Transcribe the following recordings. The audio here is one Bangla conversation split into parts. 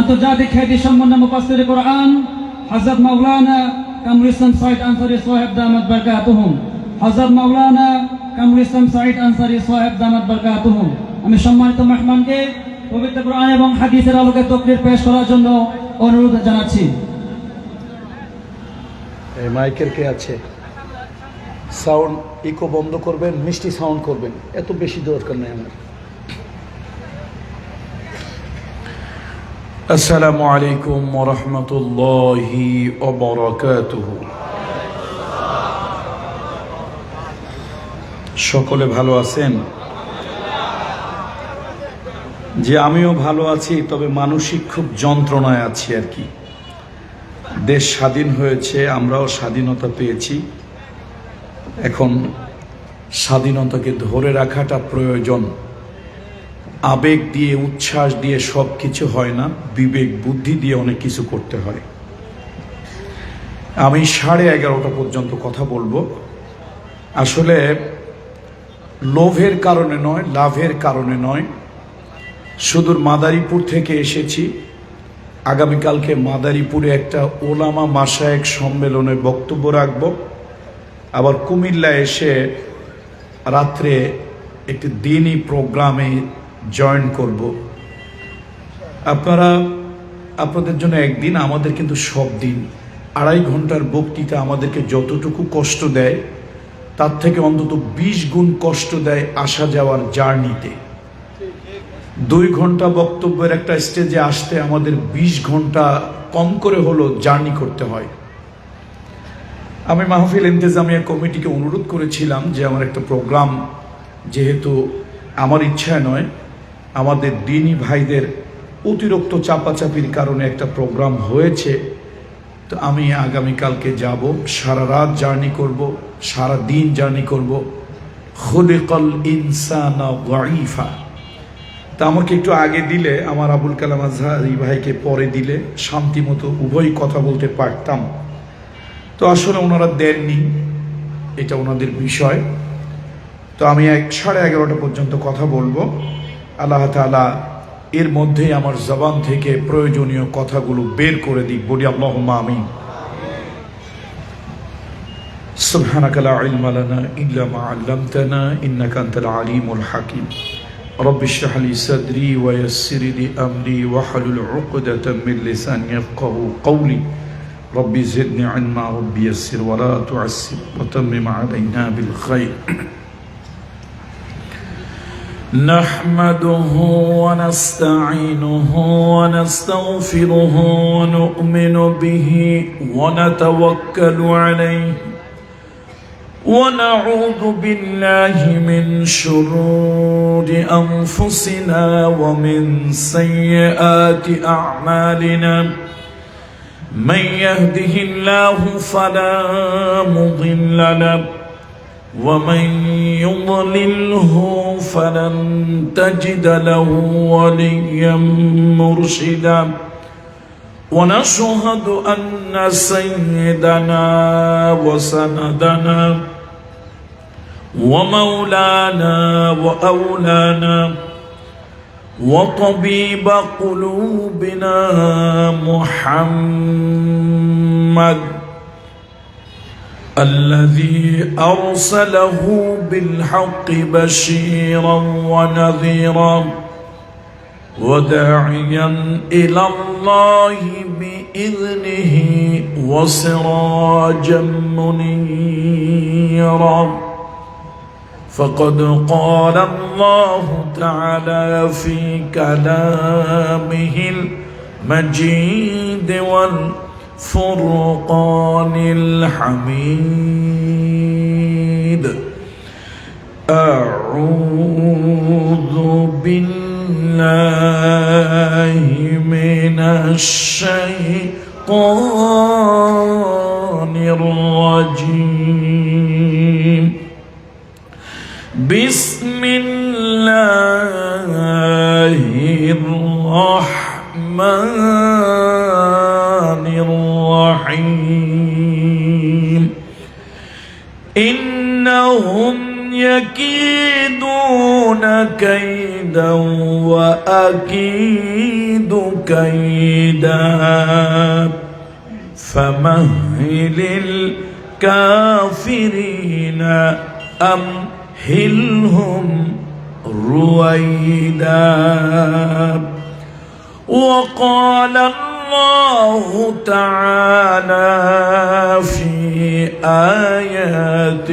আন্তর্জাতিক খ্যাতি সম্পন্ন মুফাসসির কোরআন হযরত মাওলানা কামরুল ইসলাম সাঈদ আনসারী সাহেব দামাত বারকাতুহুম, হযরত মাওলানা কামরুল ইসলাম সাঈদ আনসারী সাহেব দামাত বারকাতুহুম। আমি সম্মানিত মেহমানকে পবিত্র কোরআন এবং হাদিসের আলোকে তাকরীর পেশ করার জন্য অনুরোধ জানাচ্ছি। এই মাইকের কে আছে? সাউন্ড ইকো বন্ধ করবেন, মিষ্টি সাউন্ড করবেন, এত বেশি দরকার নেই আমার। আসসালামু আলাইকুম ওয়া রাহমাতুল্লাহি ওয়া বারাকাতুহু। সকলে ভালো আছেন? যে আমিও ভালো আছি, তবে মানসিক খুব যন্ত্রণায় আছি আর কি। দেশ স্বাধীন হয়েছে, আমরাও স্বাধীনতা পেয়েছি। এখন স্বাধীনতাকে ধরে রাখাটা প্রয়োজন। আবেগ দিয়ে, উচ্ছ্বাস দিয়ে সব কিছু হয় না, বিবেক বুদ্ধি দিয়ে অনেক কিছু করতে হয়। আমি 11:30 পর্যন্ত কথা বলবো। আসলে লোভের কারণে নয়, লাভের কারণে নয়। সুদূর মাদারীপুর থেকে এসেছি। আগামীকালকে মাদারীপুরে একটা ওলামা মাশায়েখ সম্মেলনে বক্তব্য রাখব। আবার কুমিল্লা এসে রাত্রে একটি দিনই প্রোগ্রামে জয়েন করব। আপনাদের জন্য একদিন, আমাদের কিন্তু সব দিন। 2.5 ঘন্টার বক্তৃতা আমাদেরকে যতটুকু কষ্ট দেয়, তার থেকে অন্তত 20 গুণ কষ্ট দেয় আসা যাওয়ার জার্নিতে। 2 ঘন্টা বক্তব্যের একটা স্টেজে আসতে আমাদের 20 ঘন্টা কম করে হলো জার্নি করতে হয়। আমি মাহফিল ইন্তেজামিয়া কমিটিকে অনুরোধ করেছিলাম যে আমার একটা প্রোগ্রাম, যেহেতু আমার ইচ্ছায় নয়, আমাদের দিনী ভাইদের অতিরিক্ত চাপাচাপির কারণে একটা প্রোগ্রাম হয়েছে, তো আমি আগামীকালকে যাব। সারা রাত জার্নি করব, সারা দিন জার্নি করব। খুলিকাল ইনসানা দাঈফা। তা আমাকে একটু আগে দিলে, আমার আবুল কালাম আজহারী ভাইকে পরে দিলে শান্তি মতো উভয় কথা বলতে পারতাম। তো আসলে ওনারা দেননি, এটা ওনাদের বিষয়। তো আমি 11:30 পর্যন্ত কথা বলবো। আল্লাহ তাআলা এর মধ্যেই আমার জবান থেকে প্রয়োজনীয় কথাগুলো বের করে দিক। বলি আল্লাহুম্মা আমিন। সুবহানাকা লা ইলমা লানা ইল্লা মা আল্লামতানা ইন্নাকা আনতাল আলিমুল হাকিম। রব্বি ইশরাহ লি সাদরি ওয়া ইয়াসসির লি আমরি ওয়াহলুল উকদাতাম মিন লিসানি ইয়াফকাহু কওলি। ربي زدني علما ربي يسر ولا تعسر وتمم علينا بالخير. نحمده ونستعينه ونستغفره ونؤمن به ونتوكل عليه ونعوذ بالله من شرور أنفسنا ومن سيئات أعمالنا. من يهده الله فلا مضل له ومن يضلله فلن تجد له وليا مرشدا. ونشهد أن سيدنا وسندنا ومولانا وأولانا وطبيب قلوبنا محمد الذي أرسله بالحق بشيرا ونذيرا وداعيا إلى الله بإذنه وسراجا منيرا. فقد قال الله تعالى في كلامه المجيد والفرقان الحميد. أعوذ بالله من الشيطان الرجيم. بسم الله الرحمن الرحيم. إنهم يكيدون كيدا كيدا وأكيد كيدا فمهل الكافرين أمهلهم رويدا. وقال الله تعالى في آيات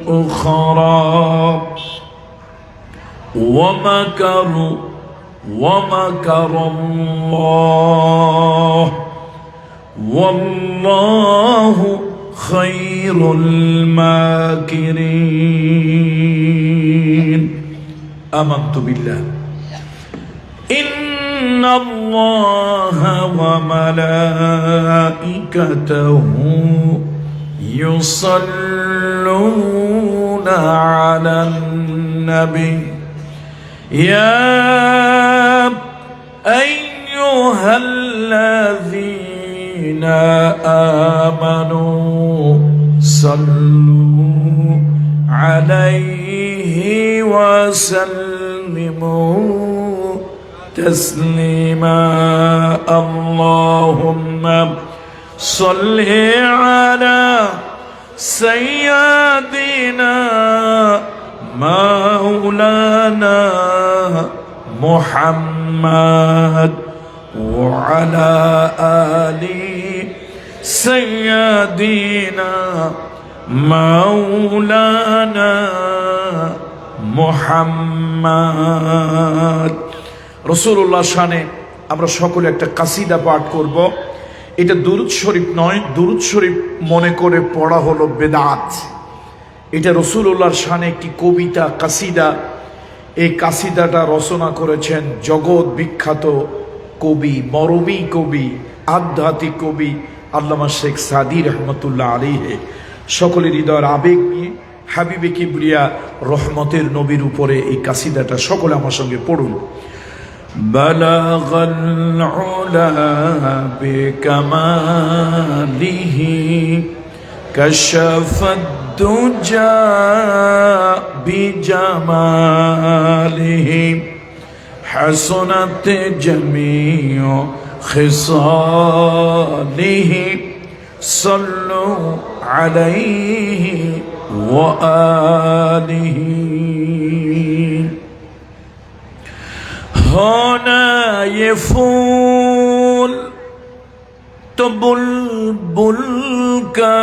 أخرى ومكر الله والله خير الماكرين. آمنت بالله إن الله وملائكته يصلون على النبي يا أيها الذين آمنوا صلوا عليه وسلموا تسليما. اللهم صل على سيدنا مولانا محمد وعلى آل سيدنا مولانا محمد. রাসূলুল্লাহ শানে আমরা সকলে একটা কাসিদা পাঠ করব। এটা দুরূদ শরীফ নয়, দুরূদ শরীফ মনে করে পড়া হলো বেদাত। এটা রাসূলুল্লাহর শানে একটি কবিতা কাসিদা। এই কাসিদাটা রচনা করেছেন জগৎ বিখ্যাত কবি, মরমী কবি, আধ্যাত্মিক কবি আল্লামা শেখ সাদী রহমতুল্লাহ আলাইহি। সকলের হৃদয়ের আবেগ নিয়ে হাবিবে কিবরিয়া রহমতের নবীর উপরে এই কাসিদাটা সকলে আমার সঙ্গে পড়ুন। বালাগাল উলা বিকামালিহি কাশাফাদ দুজা বিজামালিহি হাসনাত জামিউ খিসালিহি সাল্লু আলাইহি ওয়া আলিহি। होना ये फूल तो बुलबुल का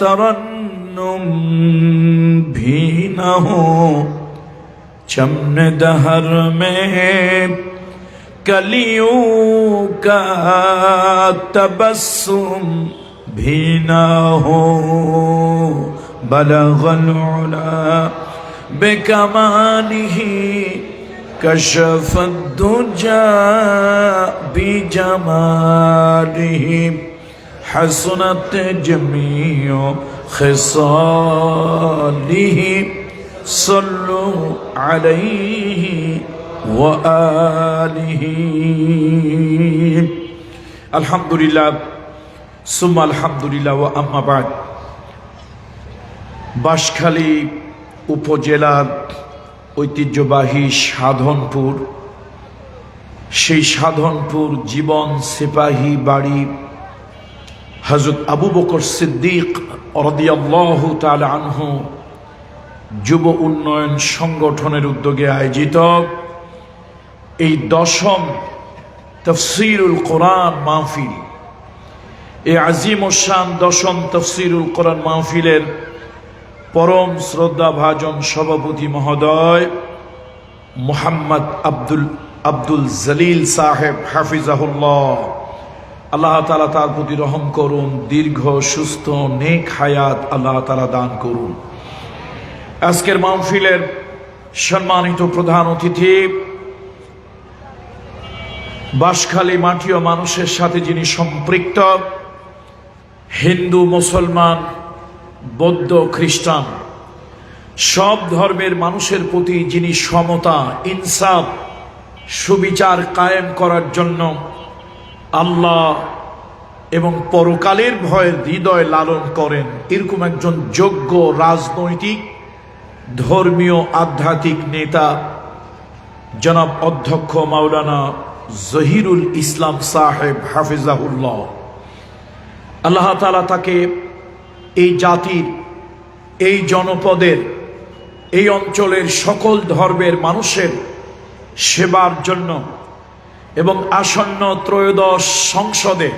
तरन्नुम भी न हो, चमन दहर में कलियों का तबस्सुम भी न हो। बलगल उला बेकमालिही कशफ दुजा बिजमालिही हसनत जमीओ खिसालिही सल्लु अलैहि व आलिही। अल्हम्दुलिल्लाह सुम्मा अल्हम्दुलिल्लाह व अम्मा बाद। बाँশখালী উপজেলার ঐতিহ্যবাহী সাধনপুর, সেই সাধনপুর জীবন সিপাহী বাড়ি হযরত আবু বকর সিদ্দিক রাদিয়াল্লাহু তাআলা আনহু যুব উন্নয়ন সংগঠনের উদ্যোগে আয়োজিত এই 10ম তাফসীরুল কোরআন মাহফিল, এই আজিম ও শান 10ম তাফসীরুল কোরআন মাহফিলের পরম শ্রদ্ধা ভাজন সভাপতি মহোদয় মোহাম্মদ আব্দুল জলিল সাহেব হাফিজাহুল্লাহ, আল্লাহ তাআলা তার প্রতি রহম করুন, দীর্ঘ সুস্থ নেক হায়াত আল্লাহ তাআলা দান করুন। আজকের মাহফিলের সম্মানিত প্রধান অতিথি, বাঁশখালী মাটি ও মানুষের সাথে যিনি সম্পৃক্ত, হিন্দু, মুসলমান, বৌদ্ধ, খ্রিস্টান সব ধর্মের মানুষের প্রতি যিনি সমতা, ইনসাফ, সুবিচার কায়েম করার জন্য আল্লাহ এবং পরকালের ভয়ের হৃদয় লালন করেন, এরকম একজন যোগ্য রাজনৈতিক, ধর্মীয়, আধ্যাত্মিক নেতা জনাব অধ্যক্ষ মাওলানা জহিরুল ইসলাম সাহেব হাফিজাহুল্লাহ, আল্লাহ তাআলা তাকে এই জাতির, এই জনপদের, এই অঞ্চলের সকল ধর্মের মানুষের সেবার জন্য এবং আসন্ন ত্রয়োদশ সংসদে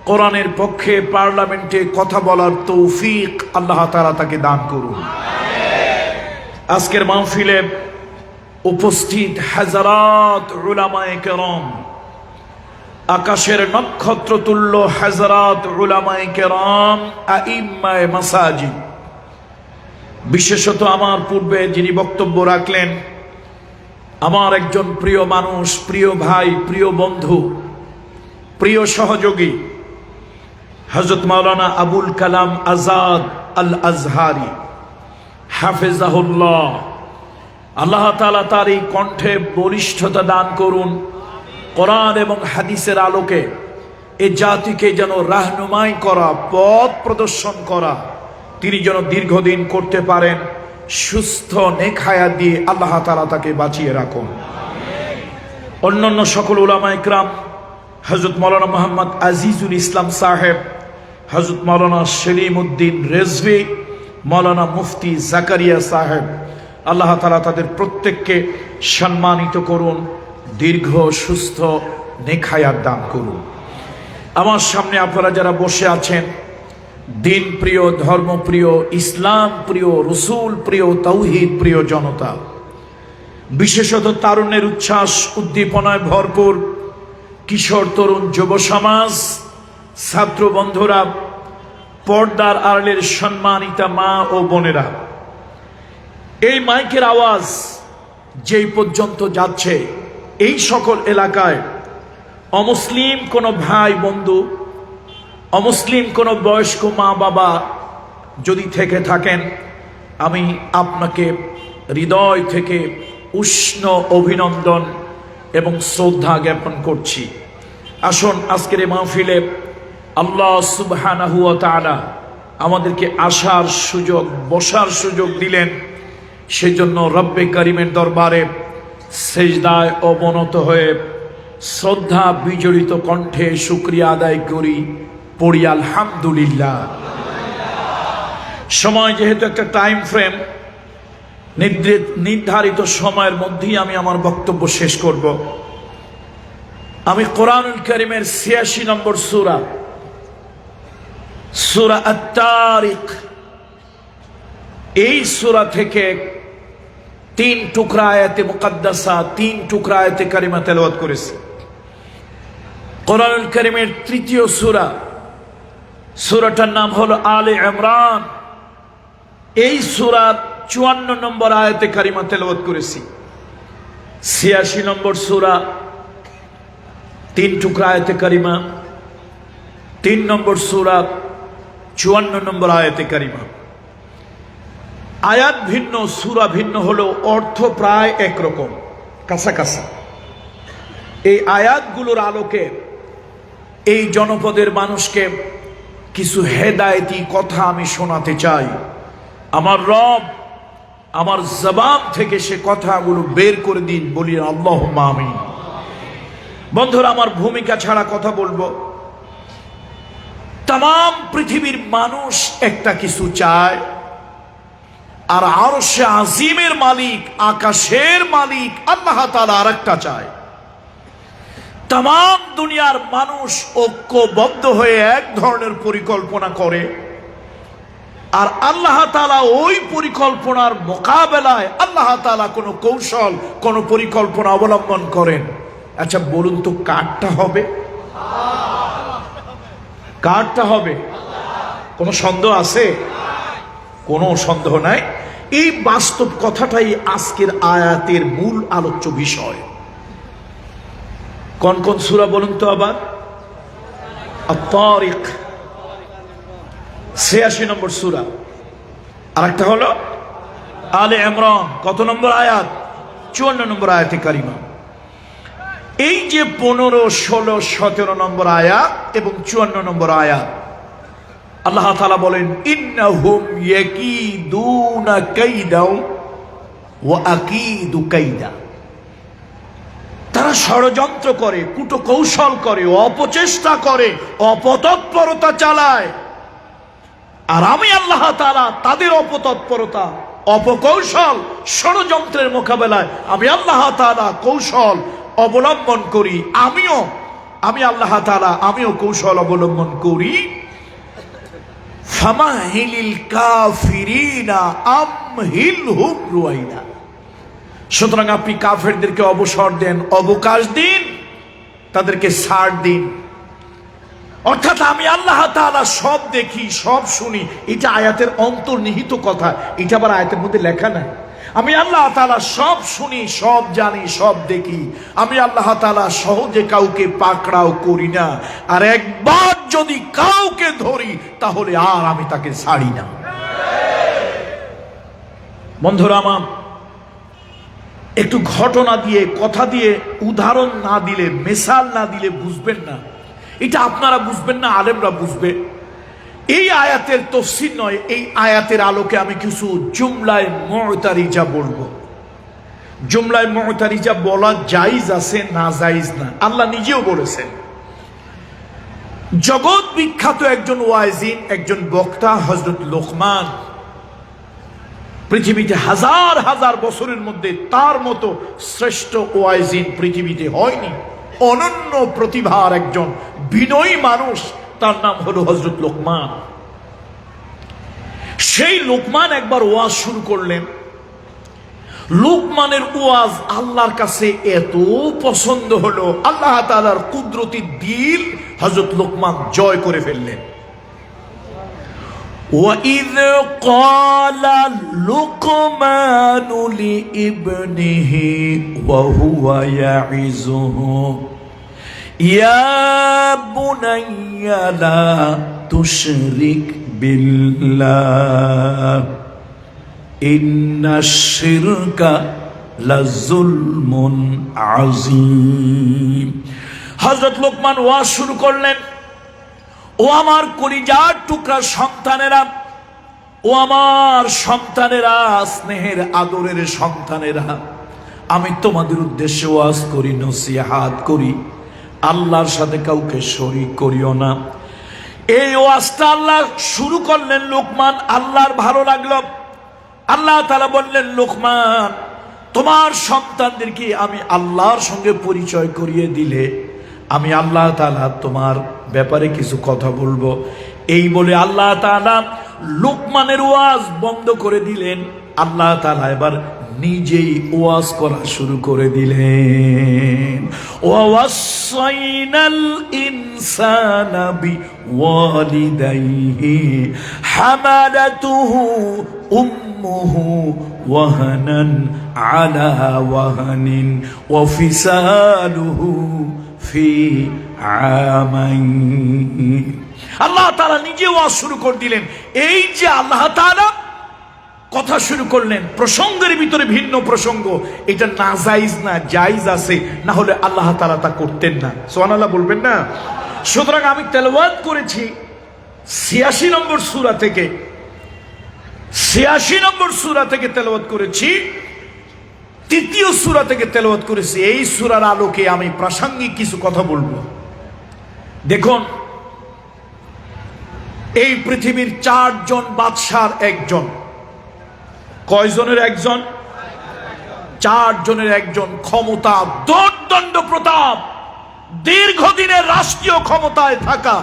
কোরআনের পক্ষে পার্লামেন্টে কথা বলার তৌফিক আল্লাহ তাআলা তাকে দান করুন। আজকের মাহফিলে উপস্থিত হাজারাত উলামায়ে কেরাম, আকাশের নক্ষত্র তুল্য হাজারাত উলামায়ে কেরাম, আইম্মায়ে মাসাজিদ, বিশেষত আমার পূর্বে যিনি বক্তব্য রাখলেন, আমার একজন প্রিয় মানুষ, প্রিয় ভাই, প্রিয় বন্ধু, প্রিয় সহযোগী, হযরত মাওলানা আবুল কালাম আজাদ আল আজহারি হাফিজাহুল্লাহ, আল্লাহ তাআলা তার এই কণ্ঠে বলিষ্ঠতা দান করুন। কোরআন এবং হাদিসের আলোকে এ জাতিকে যেন রাহনুমাই করা, পথ প্রদর্শন করা তিনি যেন দীর্ঘদিন করতে পারেন। সুস্থ নেক হায়াত দিয়ে আল্লাহ তাআলা তাকে বাঁচিয়ে রাখুন। অন্যান্য সকল উলামায়ে কেরাম, হযরত মাওলানা মুহাম্মদ আজিজুল ইসলাম সাহেব, হযরত মাওলানা সেলিম উদ্দিন রেজভী, মাওলানা মুফতি জাকারিয়া সাহেব, আল্লাহ তাআলা তাদের প্রত্যেককে সম্মানিত করুন, দীর্ঘ সুস্থ নেক হায়াত দান করুন। আমার সামনে আপনারা যারা বসে আছেন, দিন প্রিয়, ধর্মপ্রিয়, ইসলাম প্রিয়, রসুল প্রিয়, তাওহীদ প্রিয় জনতা, বিশেষত তারুণ্যের উচ্ছ্বাস উদ্দীপনায় ভরপুর কিশোর তরুণ যুব সমাজ, ছাত্র বন্ধুরা, পর্দার আড়ালের সম্মানিতা মা ও বোনেরা, এই মাইকের আওয়াজ যেই পর্যন্ত যাচ্ছে, এই সকল এলাকায় অমুসলিম কোনো ভাই বন্ধু, অমুসলিম কোনো বয়স্ক মা বাবা যদি থেকে থাকেন, আমি আপনাকে হৃদয় থেকে উষ্ণ অভিনন্দন এবং শ্রদ্ধা জ্ঞাপন করছি। আসুন আজকের এই মাহফিলে আল্লাহ সুবহানাহু ওয়া তাআলা আমাদেরকে আসার সুযোগ, বসার সুযোগ দিলেন, সেজন্য রব্বে কারিমের দরবারে সেজদায় অবনত হয়ে শ্রদ্ধা বিজড়িত কণ্ঠে শুকরিয়া আদায় করি, পড়ি আলহামদুলিল্লাহ। সময় যেহেতু একটা টাইম ফ্রেম, নির্ধারিত সময়ের মধ্যেই আমি আমার বক্তব্য শেষ করব। আমি কোরআনুল কারীমের ৮৬ নম্বর সূরা, সূরা আত-তারিক, এই সূরা থেকে ৩ টুকরা আয়াতে মুকাদ্দাসা, ৩ টুকরা আয়াতে কারিমা তেলাওয়াত করেছি। কোরআনুল কারীমের তৃতীয় সূরা, সূরাটার নাম হলো আলে ইমরান। এই সূরার ৫৪ নম্বর আয়াতে কারিমা তেলাওয়াত করেছি। ৮৬ নম্বর সূরা, ৩ টুকরা আয়াতে কারিমা, ৩ নম্বর সূরা, ৫৪ নম্বর আয়াতে কারিমা। আয়াত ভিন্ন, সূরা ভিন্ন হলেও অর্থ প্রায় একরকম, কাছাকাছি। এই আয়াতগুলোর আলোকে এই জনপদের মানুষকে কিছু হেদায়েতি কথা আমি শোনাতে চাই। আমার রব আমার জবান থেকে সে কথাগুলো বের করে দিন, বলি আল্লাহুম্মা আমিন। বন্ধুরা, আমার ভূমিকা ছাড়া কথা বলবো। তাম পৃথিবীর মানুষ একটা কিছু চায়, আর আরশে আজিমের মালিক, আকাশের মালিক আল্লাহ তাআলা আরেকটা চায়। তাম দুনিয়ার মানুষ ঐক্যবদ্ধ হয়ে এক ধরনের পরিকল্পনা করে, আর আল্লাহ তাআলা ওই পরিকল্পনার মোকাবেলায় আল্লাহ তাআলা কোনো কৌশল, কোনো পরিকল্পনা অবলম্বন করেন। আচ্ছা বলুন তো, কারটা হবে? কারটা হবে? কোনো সন্দেহ আছে? কোনো সন্দেহ নাই। এই বাস্তব কথাটাই আজকের আয়াতের মূল আলোচ্য বিষয়। কোন কোন সূরা বলুন তো আবার? আত-তারিক ৮৬ নম্বর সূরা, আর একটা হলো আলে ইমরান, কত নম্বর আয়াত? ৫৪ নম্বর আয়াতে কারিমা। এই যে ১৫, ১৬, ১৭ নম্বর আয়াত এবং ৫৪ নম্বর আয়াত, আল্লাহ তাআলা বলেন ইন্নাহুম ইয়াকিদুনা কাইদা ওয়া আকিদু কাইদা। ষড়যন্ত্র করে, কূটকৌশল করে, অপচেষ্টা করে, অপতৎপরতা চালায়। আর আমি আল্লাহ তাআলা তাদের অপতৎপরতা, অপকৌশল, ষড়যন্ত্রের মোকাবেলায় আমি আল্লাহ তাআলা কৌশল অবলম্বন করি। আমি আল্লাহ তাআলা আমিও কৌশল অবলম্বন করি। ফামাহিলিল কাফিরিনা আমহিলহুম রুয়াইদা। সুতরাং আপনি কাফেরদেরকে অবসর দেন, অবকাশ দিন, তাদেরকে ছাড় দিন। অর্থাৎ আমি আল্লাহ তাআলা সব দেখি, সব শুনি। এটা আয়াতের অন্তর্নিহিত কথা, এটা আবার আয়াতের মধ্যে লেখা নাই। আমি আল্লাহ তাআলা সব শুনি, সব জানি, সব দেখি। আমি আল্লাহ তাআলা সহজে কাউকে পাকড়াও করি না, আর একবার যদি কাউকে ধরি তাহলে আর আমি তাকে ছাড়ি না। বন্ধুরা আমার, একটু ঘটনা দিয়ে, কথা দিয়ে, উদাহরণ না দিলে, মেসাল না দিলে বুঝবেন না। এটা আপনারা বুঝবেন না, আলেমরা বুঝবে। এই আয়াতের তাফসীর নয়, এই আয়াতের আলোকে আমি কিছু জুমলায়ে মুতারিজা বলবো। জুমলায়ে মুতারিজা বলা জায়েজ আছে, না জায়েজ না, আল্লাহ নিজেও বলেছেন। জগৎ বিখ্যাত একজন ওয়াইজিন, একজন বক্তা হযরত লোকমান, পৃথিবীতে হাজার হাজার বছরের মধ্যে তার মতো শ্রেষ্ঠ ওয়াইজিন পৃথিবীতে হয়নি। অনন্য প্রতিভার একজন বিনয়ী মানুষ, তার নাম হলো হযরত লোকমান। সেই লোকমান একবার ওয়াজ শুরু করলেন। লোকমানের ওয়াজ আল্লাহর কাছে এত পছন্দ হলো, আল্লাহ তাআলার কুদরতি দিল হযরত লোকমান জয় করে ফেললেন। وَإِذْ قَالَ لُقْمَانُ لِابْنِهِ وَهُوَ يَعِظُهُ يَا بُنَيَّ لَا تُشْرِكْ بِاللَّهِ إِنَّ الشِّرْكَ لَظُلْمٌ عَظِيمٌ। হযরত লোকমান ওয়াজ শুরু করলেন। ও আমার কলিজার টুকরা সন্তানেরা, ও আমার সন্তানেরা, স্নেহের আদরের সন্তানেরা, আমি তোমাদের উদ্দেশ্যে ওয়াজ করি, নসিহত করি, আল্লাহর সাথে কাউকে শরীক করিও না। এই ওয়াজটা আল্লাহ শুরু করলেন লোকমান। আল্লাহর ভালো লাগলো। আল্লাহ তাআলা বললেন, লোকমান, তোমার সন্তানদেরকে আমি আল্লাহর সঙ্গে পরিচয় করিয়ে দিলে আমি আল্লাহ তাআলা তোমার ব্যাপারে কিছু কথা বলবো। এই বলে আল্লাহ তাআলা লোকমানের ওয়াজ বন্ধ করে দিলেন। আল্লাহ তাআলা এবার নিজেই ওয়াজ করা শুরু করে দিলেন। ওয়াসাইনাল ইনসানা বিওয়ালিদাইহি হামালাতুহু উম্মুহু ওয়াহানান আলা ওয়াহানিন ওয়া ফিসালুহু ফি আমাইন। আল্লাহ তাআলা নিজে ওয়াজ শুরু করে দিলেন। এই যে আল্লাহ তাআলা কথা শুরু করলেন, প্রসঙ্গের ভিতরে ভিন্ন প্রসঙ্গ, এটা না জায়েজ না, জায়েজ আছে, না হলে আল্লাহ তাআলা তা করতেন না। সুবহানাল্লাহ বলবেন না? সুতরাং আমি তেলাওয়াত করেছি ৮৬ নম্বর সূরা থেকে, ৮৬ নম্বর সূরা থেকে তেলাওয়াত করেছি, তৃতীয় সূরা থেকে তেলাওয়াত করেছি। এই সূরার আলোকে আমি প্রাসঙ্গিক কিছু কথা বলবো। দেখুন, এই পৃথিবীর ৪ জন বাদশার একজন। কয়জনের একজন? ৪ জনের একজন। ক্ষমতা, দোর্দণ্ড প্রতাপ, দীর্ঘদিনের রাষ্ট্রীয় ক্ষমতায় থাকা।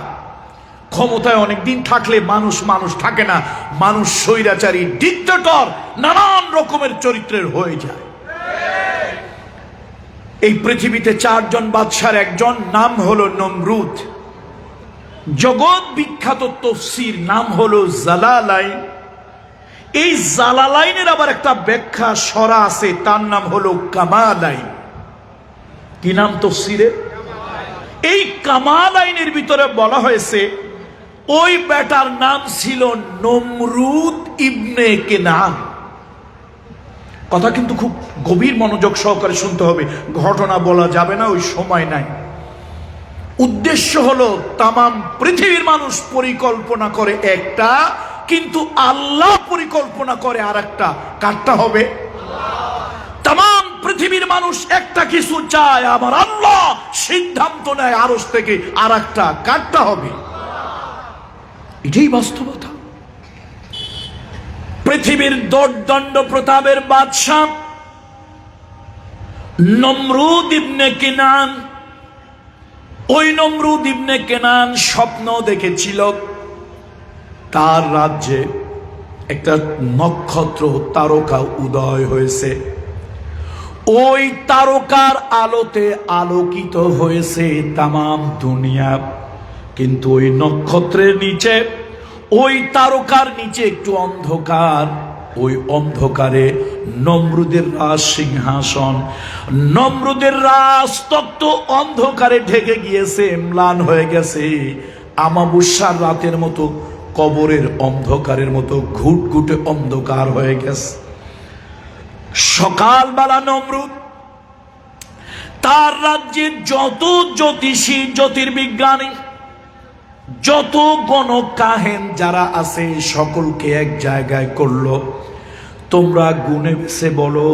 ক্ষমতায় অনেকদিন থাকলে মানুষ থাকে না, মানুষ স্বৈরাচারী, ডিক্টেটর, নানান রকমের চরিত্রের হয়ে যায়। এই পৃথিবীতে ৪ জন বাদশার একজন নাম হলো নমরুদ। জগৎ বিখ্যাত তাফসীর নাম হলো জালালাইন। এই জালালাইনের আবার একটা ব্যাখ্যা সরা আছে, তার নাম হলো কামালাইন। কি নাম তাফসীরের? এই কামালাইনের ভিতরে বলা হয়েছে ওই বেটার নাম ছিল নমরুদ ইবনে কেনান। কথা কিন্তু খুব গভীর মনোযোগ সহকারে শুনতে হবে, ঘটনা বলা যাবে না, ওই সময় নাই। উদ্দেশ্য হলো তামাম পৃথিবীর মানুষ পরিকল্পনা করে একটা, কিন্তু আল্লাহ পরিকল্পনা করে আর একটা। কারটা হবে? তামাম পৃথিবীর মানুষ একটা কিছু চায়, আমার আল্লাহ সিদ্ধান্ত নেয় আরশ থেকে আর একটা কাটতে হবে। এটাই বাস্তবতা। পৃথিবীর দোর্দণ্ড প্রতাপের বাদশাহ নমরুদ ইবনে কেনান, ওই নমরুদ ইবনে কেনান স্বপ্ন দেখেছিল তার রাজ্যে একটা নক্ষত্র তারকা উদয় হয়েছে। ওই তারকার আলোতে আলোকিত হয়েছে তামাম দুনিয়া, কিন্তু ওই নক্ষত্রের নিচে, ওই তারকার নিচে একটু অন্ধকার। ওই অন্ধকারে নমরুদের রাজ সিংহাসন, নমরুদের রাজ তপ্ত অন্ধকারে ঢেকে গিয়েছে, ম্লান হয়ে গেছে। আমাবস্যার রাতের মতো, কবরের অন্ধকারের মতো ঘুটঘুটে অন্ধকার হয়ে গেছে। সকালবেলা নমরুদ তার রাজ্যের যত জ্যোতিষী, জ্যোতির্বিজ্ঞানী, যত গণক কাহেন যারা আছে সকলকে এক জায়গায় করলো। তোমরা গুনে বেছে বলো,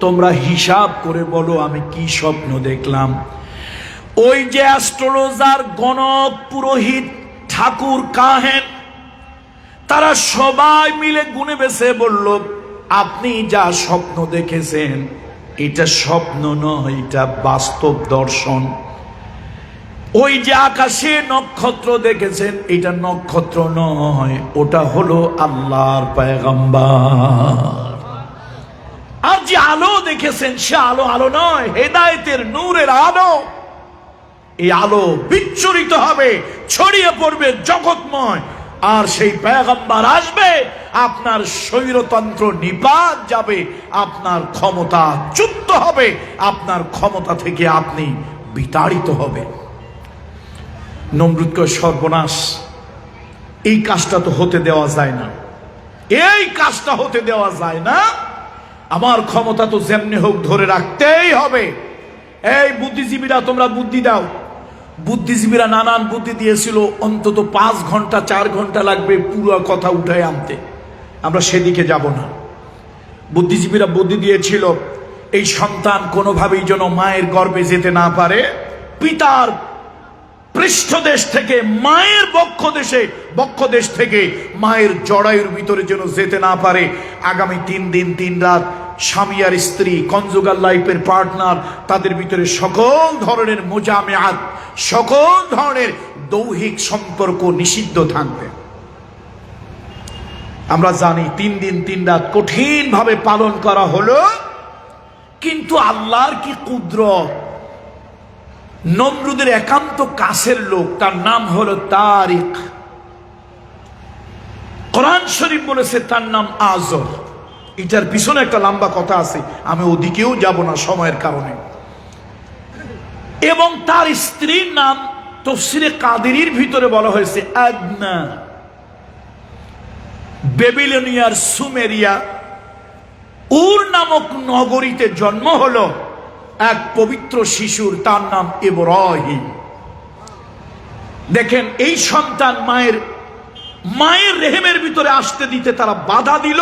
তোমরা হিসাব করে বলো আমি কি স্বপ্ন দেখলাম। ওই যে অ্যাস্ট্রোলজার, গণক, পুরোহিত, ঠাকুর, কাহেন, তারা সবাই মিলে গুনে বেছে বলল আপনি যা স্বপ্ন দেখেছেন এটা স্বপ্ন নয়, এটা বাস্তব দর্শন। ওই যে আকাশে নক্ষত্র দেখেছেন এটা নক্ষত্র নয়, ওটা হলো আল্লাহর পয়গম্বর। আর যে আলো দেখেছেন সে আলো আলো নয়, হেদায়েতের নূরের আলো। এই আলো বিচ্ছুরিত হবে, ছড়িয়ে পড়বে জগৎময়, আর সেই পয়গম্বর আসবে, আপনার স্বৈরতন্ত্র নিপাত যাবে, আপনার ক্ষমতা চ্যুত হবে, আপনার ক্ষমতা থেকে আপনি বিতাড়িত হবে। নমরুদকে সর্বনাশ, এই কাজটা তো হতে দেওয়া যায় না, এই কাজটা হতে দেওয়া যায় না। আমার ক্ষমতা তো যেমনি হোক ধরে রাখতেই হবে। এই বুদ্ধিজীবীরা তোমরা বুদ্ধি দাও। বুদ্ধিজীবীরা নানান বুদ্ধি দিয়েছিল, অন্তত 5 ঘন্টা 4 ঘন্টা লাগবে পুরো কথা উঠায় আনতে। আমরা সেদিকে যাব না। বুদ্ধিজীবীরা বুদ্ধি দিয়েছিল এই সন্তান কোনোভাবেই যেন মায়ের গর্ভে যেতে না পারে, পিতার পৃষ্ঠদেশ থেকে, মায়ের বক্ষদেশ থেকে মায়ের জরায়ুর ভিতরে যেন যেতে না পারে। আগামী 3 দিন 3 রাত স্বামী আর স্ত্রী, কনজুগাল লাইফের পার্টনার, তাদের ভিতরে সকল ধরনের মুজামেআত, সকল ধরনের দৈহিক সম্পর্ক নিষিদ্ধ থাকবে। আমরা জানি 3 দিন 3 রাত কঠিন ভাবে পালন করা হলো, কিন্তু আল্লাহর কি কুদরত। নমরুদের একান্ত কাছের লোক, তার নাম হলো তারিক। কোরআন শরীফ বলেছে তার নাম আজর। এটার পিছনে একটা লম্বা কথা আছে, আমি ওদিকেও যাব না সময়ের কারণে। এবং তার স্ত্রীর নাম তাফসীরে কাদেরীর ভিতরে বলা হয়েছে আদনা। বেবিলনিয়ার সুমেরিয়া উর নামক নগরীতে জন্ম হলো এক পবিত্র শিশুর, তার নাম ইব্রাহিম। দেখেন, এই সন্তান মায়ের রেহেমের ভিতরে আসতে দিতে তারা বাধা দিল।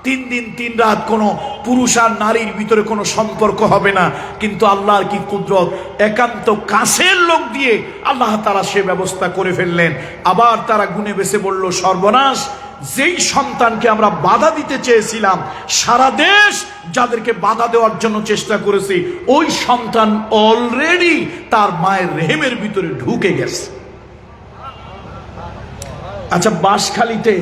3 দিন 3 রাত কোনো পুরুষ আর নারীর ভিতরে কোনো সম্পর্ক হবে না। কিন্তু আল্লাহর কি কুদরত, একান্ত কাছের লোক দিয়ে আল্লাহ তারা সে ব্যবস্থা করে ফেললেন। আবার তারা গুনে বেছে বলল সর্বনাশ, যেই সন্তানকে আমরা বাধা দিতে চেয়েছিলাম, সারা দেশ যাদেরকে বাধা দেওয়ার জন্য চেষ্টা করেছে, ওই সন্তান অলরেডি তার মায়ের রেহেমের ভিতরে ঢুকে গেছে। আচ্ছা, বাঁশখালীতে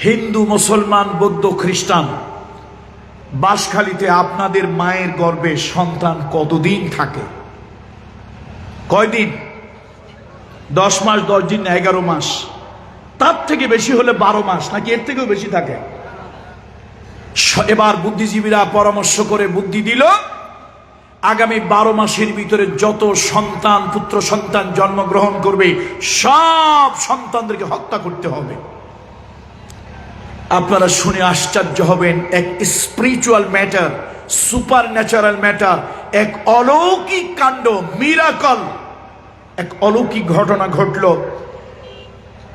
হিন্দু, মুসলমান, বৌদ্ধ, খ্রিস্টান, বাঁশখালীতে আপনাদের মায়ের গর্ভে সন্তান কতদিন থাকে? কয়দিন? 10 মাস, 10 দিন, 11 মাস, তার থেকে বেশি হলে 12 মাস, নাকি এর থেকেও বেশি থাকে? এবার বুদ্ধিজীবীরা পরামর্শ করে বুদ্ধি দিল, আগামী 12 মাসের ভিতরে যত সন্তান, পুত্র সন্তান জন্মগ্রহণ করবে সব সন্তানদেরকে হত্যা করতে হবে। আপনারা শুনে আশ্চর্য হবেন, এক spiritual matter, super natural matter, এক অলৌকিক কাণ্ড, মিরাকল, এক অলৌকিক ঘটনা ঘটল।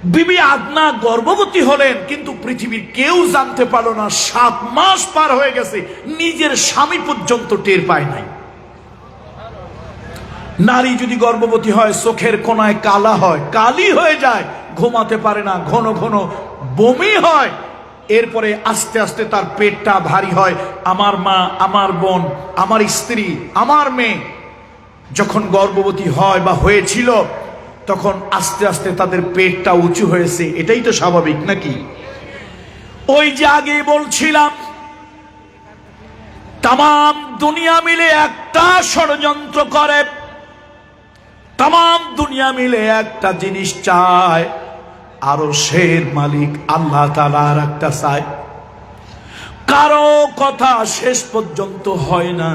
বিবি আদনা গর্ভবতী হলেন, কিন্তু পৃথিবীর কেউ জানতে পারলো না। 7 মাস পার হয়ে গেছে, নিজের স্বামী পর্যন্ত টের পায় নাই। নারী যদি গর্ভবতী হয়, চোখের কোনায় কালা হয়, কালি হয়ে যায়, ঘুমাতে পারে না, ঘন ঘন বমি হয়। এরপরে আস্তে আস্তে তার পেটটা ভারী হয়। আমার মা, আমার বোন, আমার স্ত্রী, আমার মেয়ে যখন গর্ভবতী হয় বা হয়েছিল, তখন আস্তে আস্তে তাদের পেটটা উঁচু হয়েছে। এটাই তো স্বাভাবিক নাকি? ওই যে আগে বলছিলাম, তাম দুনিয়া মিলে একটা ষড়যন্ত্র করে, তাম দুনিয়া মিলে একটা জিনিস চায়, আরশের মালিক আল্লাহ তাআলা আর একটা চায়। কারো কথা শেষ পর্যন্ত হয় না,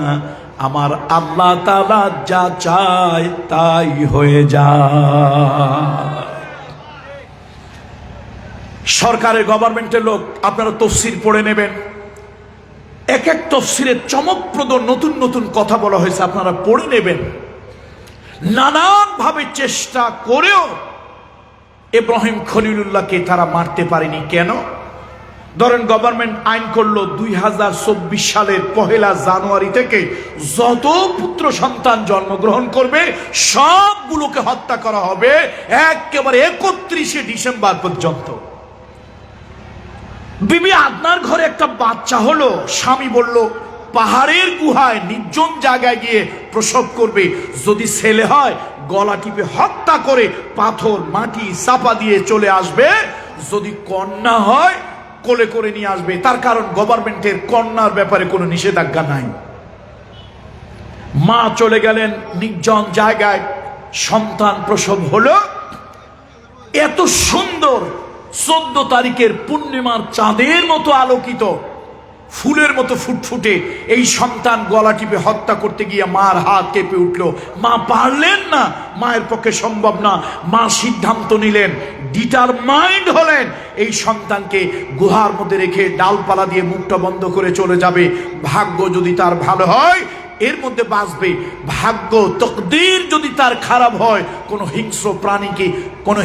আমার আল্লাহ তাআলা যা চায় তাই হয়ে যায়। সরকারের, গভর্নমেন্টের লোক, আপনারা তফসির পড়ে নেবেন। এক এক তফসিরে চমকপ্রদ নতুন নতুন কথা বলা হয়েছে, আপনারা পড়ে নেবেন। নানান ভাবে চেষ্টা করেও ইব্রাহিম খলিলুল্লাহকে তারা মারতে পারেনি। কেন? ধরেন গভর্নমেন্ট আইন করলো 2024 সালের 1 জানুয়ারি থেকে যত পুত্র সন্তান জন্মগ্রহণ করবে সবগুলোকে হত্যা করা হবে একেবারে 31 ডিসেম্বর পর্যন্ত। বিবি আদনার ঘরে একটা বাচ্চা হলো, স্বামী বলল পাহাড়ের গুহায় নির্জন জায়গায় গিয়ে প্রসব করবে, যদি ছেলে হয় গলা টিপে হত্যা করে পাথর মাটি চাপা দিয়ে চলে আসবে, যদি কন্যা হয় কোলে করে নিয়ে আসবে। তার কারণ গভর্নমেন্টের কন্যার ব্যাপারে কোনো নিষেধাজ্ঞা নাই। মা চলে গেলেন নির্জন জায়গায়, সন্তান প্রসব হলো। এত সুন্দর 14 তারিখের পূর্ণিমার চাঁদের মতো আলোকিত, ফুলের মতো ফুটফুটে এই সন্তান গলা টিপে হত্যা করতে গিয়ে মার হাত কেঁপে উঠল। মা পারলেন না, মায়ের পক্ষে সম্ভব না। মা সিদ্ধান্ত নিলেন, ডিটারমাইন্ড হলেন, এই সন্তানকে গুহার মধ্যে রেখে ডালপালা দিয়ে মুখটা বন্ধ করে চলে যাবে। ভাগ্য যদি তার ভালো হয় এর মধ্যে বাঁচবে, ভাগ্য তকদির যদি তার খারাপ হয় কোনো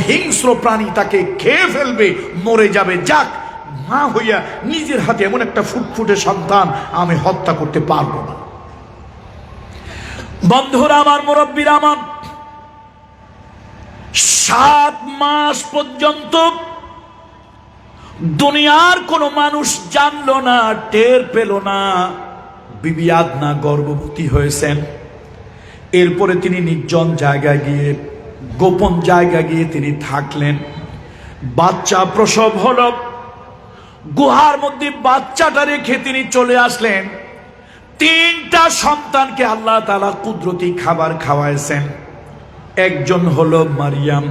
হিংস্র প্রাণী তাকে খেয়ে ফেলবে, মরে যাবে। যাক, মা হইয়া নিজের হাতে এমন একটা ফুটফুটে সন্তান আমি হত্যা করতে পারবো না। বন্ধুরা আমার, মুরব্বীরা আমার, 7 মাস পর্যন্ত দুনিয়ার কোনো মানুষ জানলো না, টের পেল না বিবি আদনা গর্ভবতী হয়েছেন। এরপরে তিনি নির্জন জায়গায় গিয়ে, গোপন জায়গায় গিয়ে তিনি থাকলেন। বাচ্চা প্রসব হলো, গুহার মধ্যে বাচ্চাটা রেখে তিনি চলে আসলেন। 3টা সন্তানকে আল্লাহ তাআলা কুদরতি খাবার খাওয়াইছেন। একজন হলো মারিয়াম,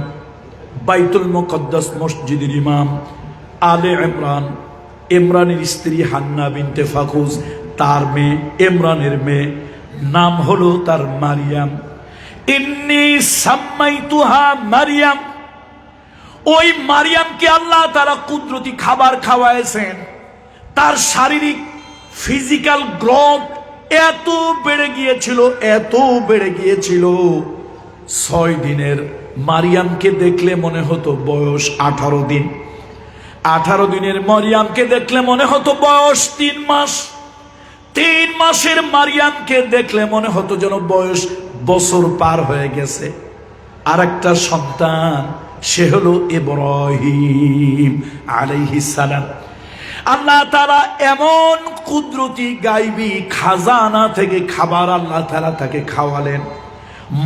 বাইতুল মুকদ্দাস মসজিদের ইমাম, আলে ইমরান, ইমরানের স্ত্রী হান্না বিনতে ফাকুজ, তার মেয়ে, ইমরানের মেয়ে, নাম হলো তার মারিয়াম। ইন্নী সাম্মাইতুহা মারিয়াম। ওই মারিয়ামকে আল্লাহ তাআলা কুদরতি খাবার খাওয়াইছেন। তার শারীরিক ফিজিক্যাল গ্রোথ এত বেড়ে গিয়েছিল 6 দিনের মারিয়ামকে দেখলে মনে হতো বয়স 18 দিন। 18 দিনের মারিয়ামকে দেখলে মনে হতো বয়স 3 মাস। 3 মাসের মারিয়ামকে দেখলে মনে হতো যেন বয়স বছর পার হয়ে গেছে। আর একটা সন্তান, সে হলো ইব্রাহিম আলাইহিস সালাম। আল্লাহ তাআলা এমন কুদরতি গায়বী খাজানা থেকে খাবার আল্লাহ তাআলা তাকে খাওয়ালেন।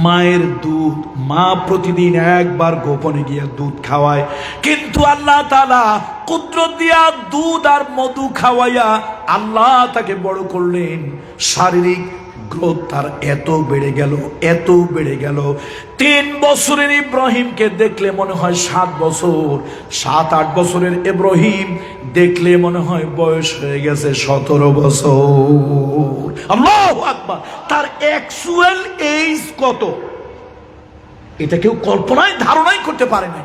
মায়ের দুধ, মা প্রতিদিন একবার গোপনে গিয়ে দুধ খাওয়ায়, কিন্তু আল্লাহ তাআলা কুদরত দিয়া দুধ আর মধু খাওয়াইয়া আল্লাহ তাকে বড় করলেন। শারীরিক গ্রোথ তার এত বেড়ে গেল 3 বছরের ইব্রাহিমকে দেখলে মনে হয় 7 বছর, 7-8 বছরের ইব্রাহিম দেখলে মনে হয় বয়স হয়ে গেছে 17 বছর। আল্লাহু আকবার! তার অ্যাকচুয়াল এজ কত এটা কেউ কল্পনায় ধারণাই করতে পারে না।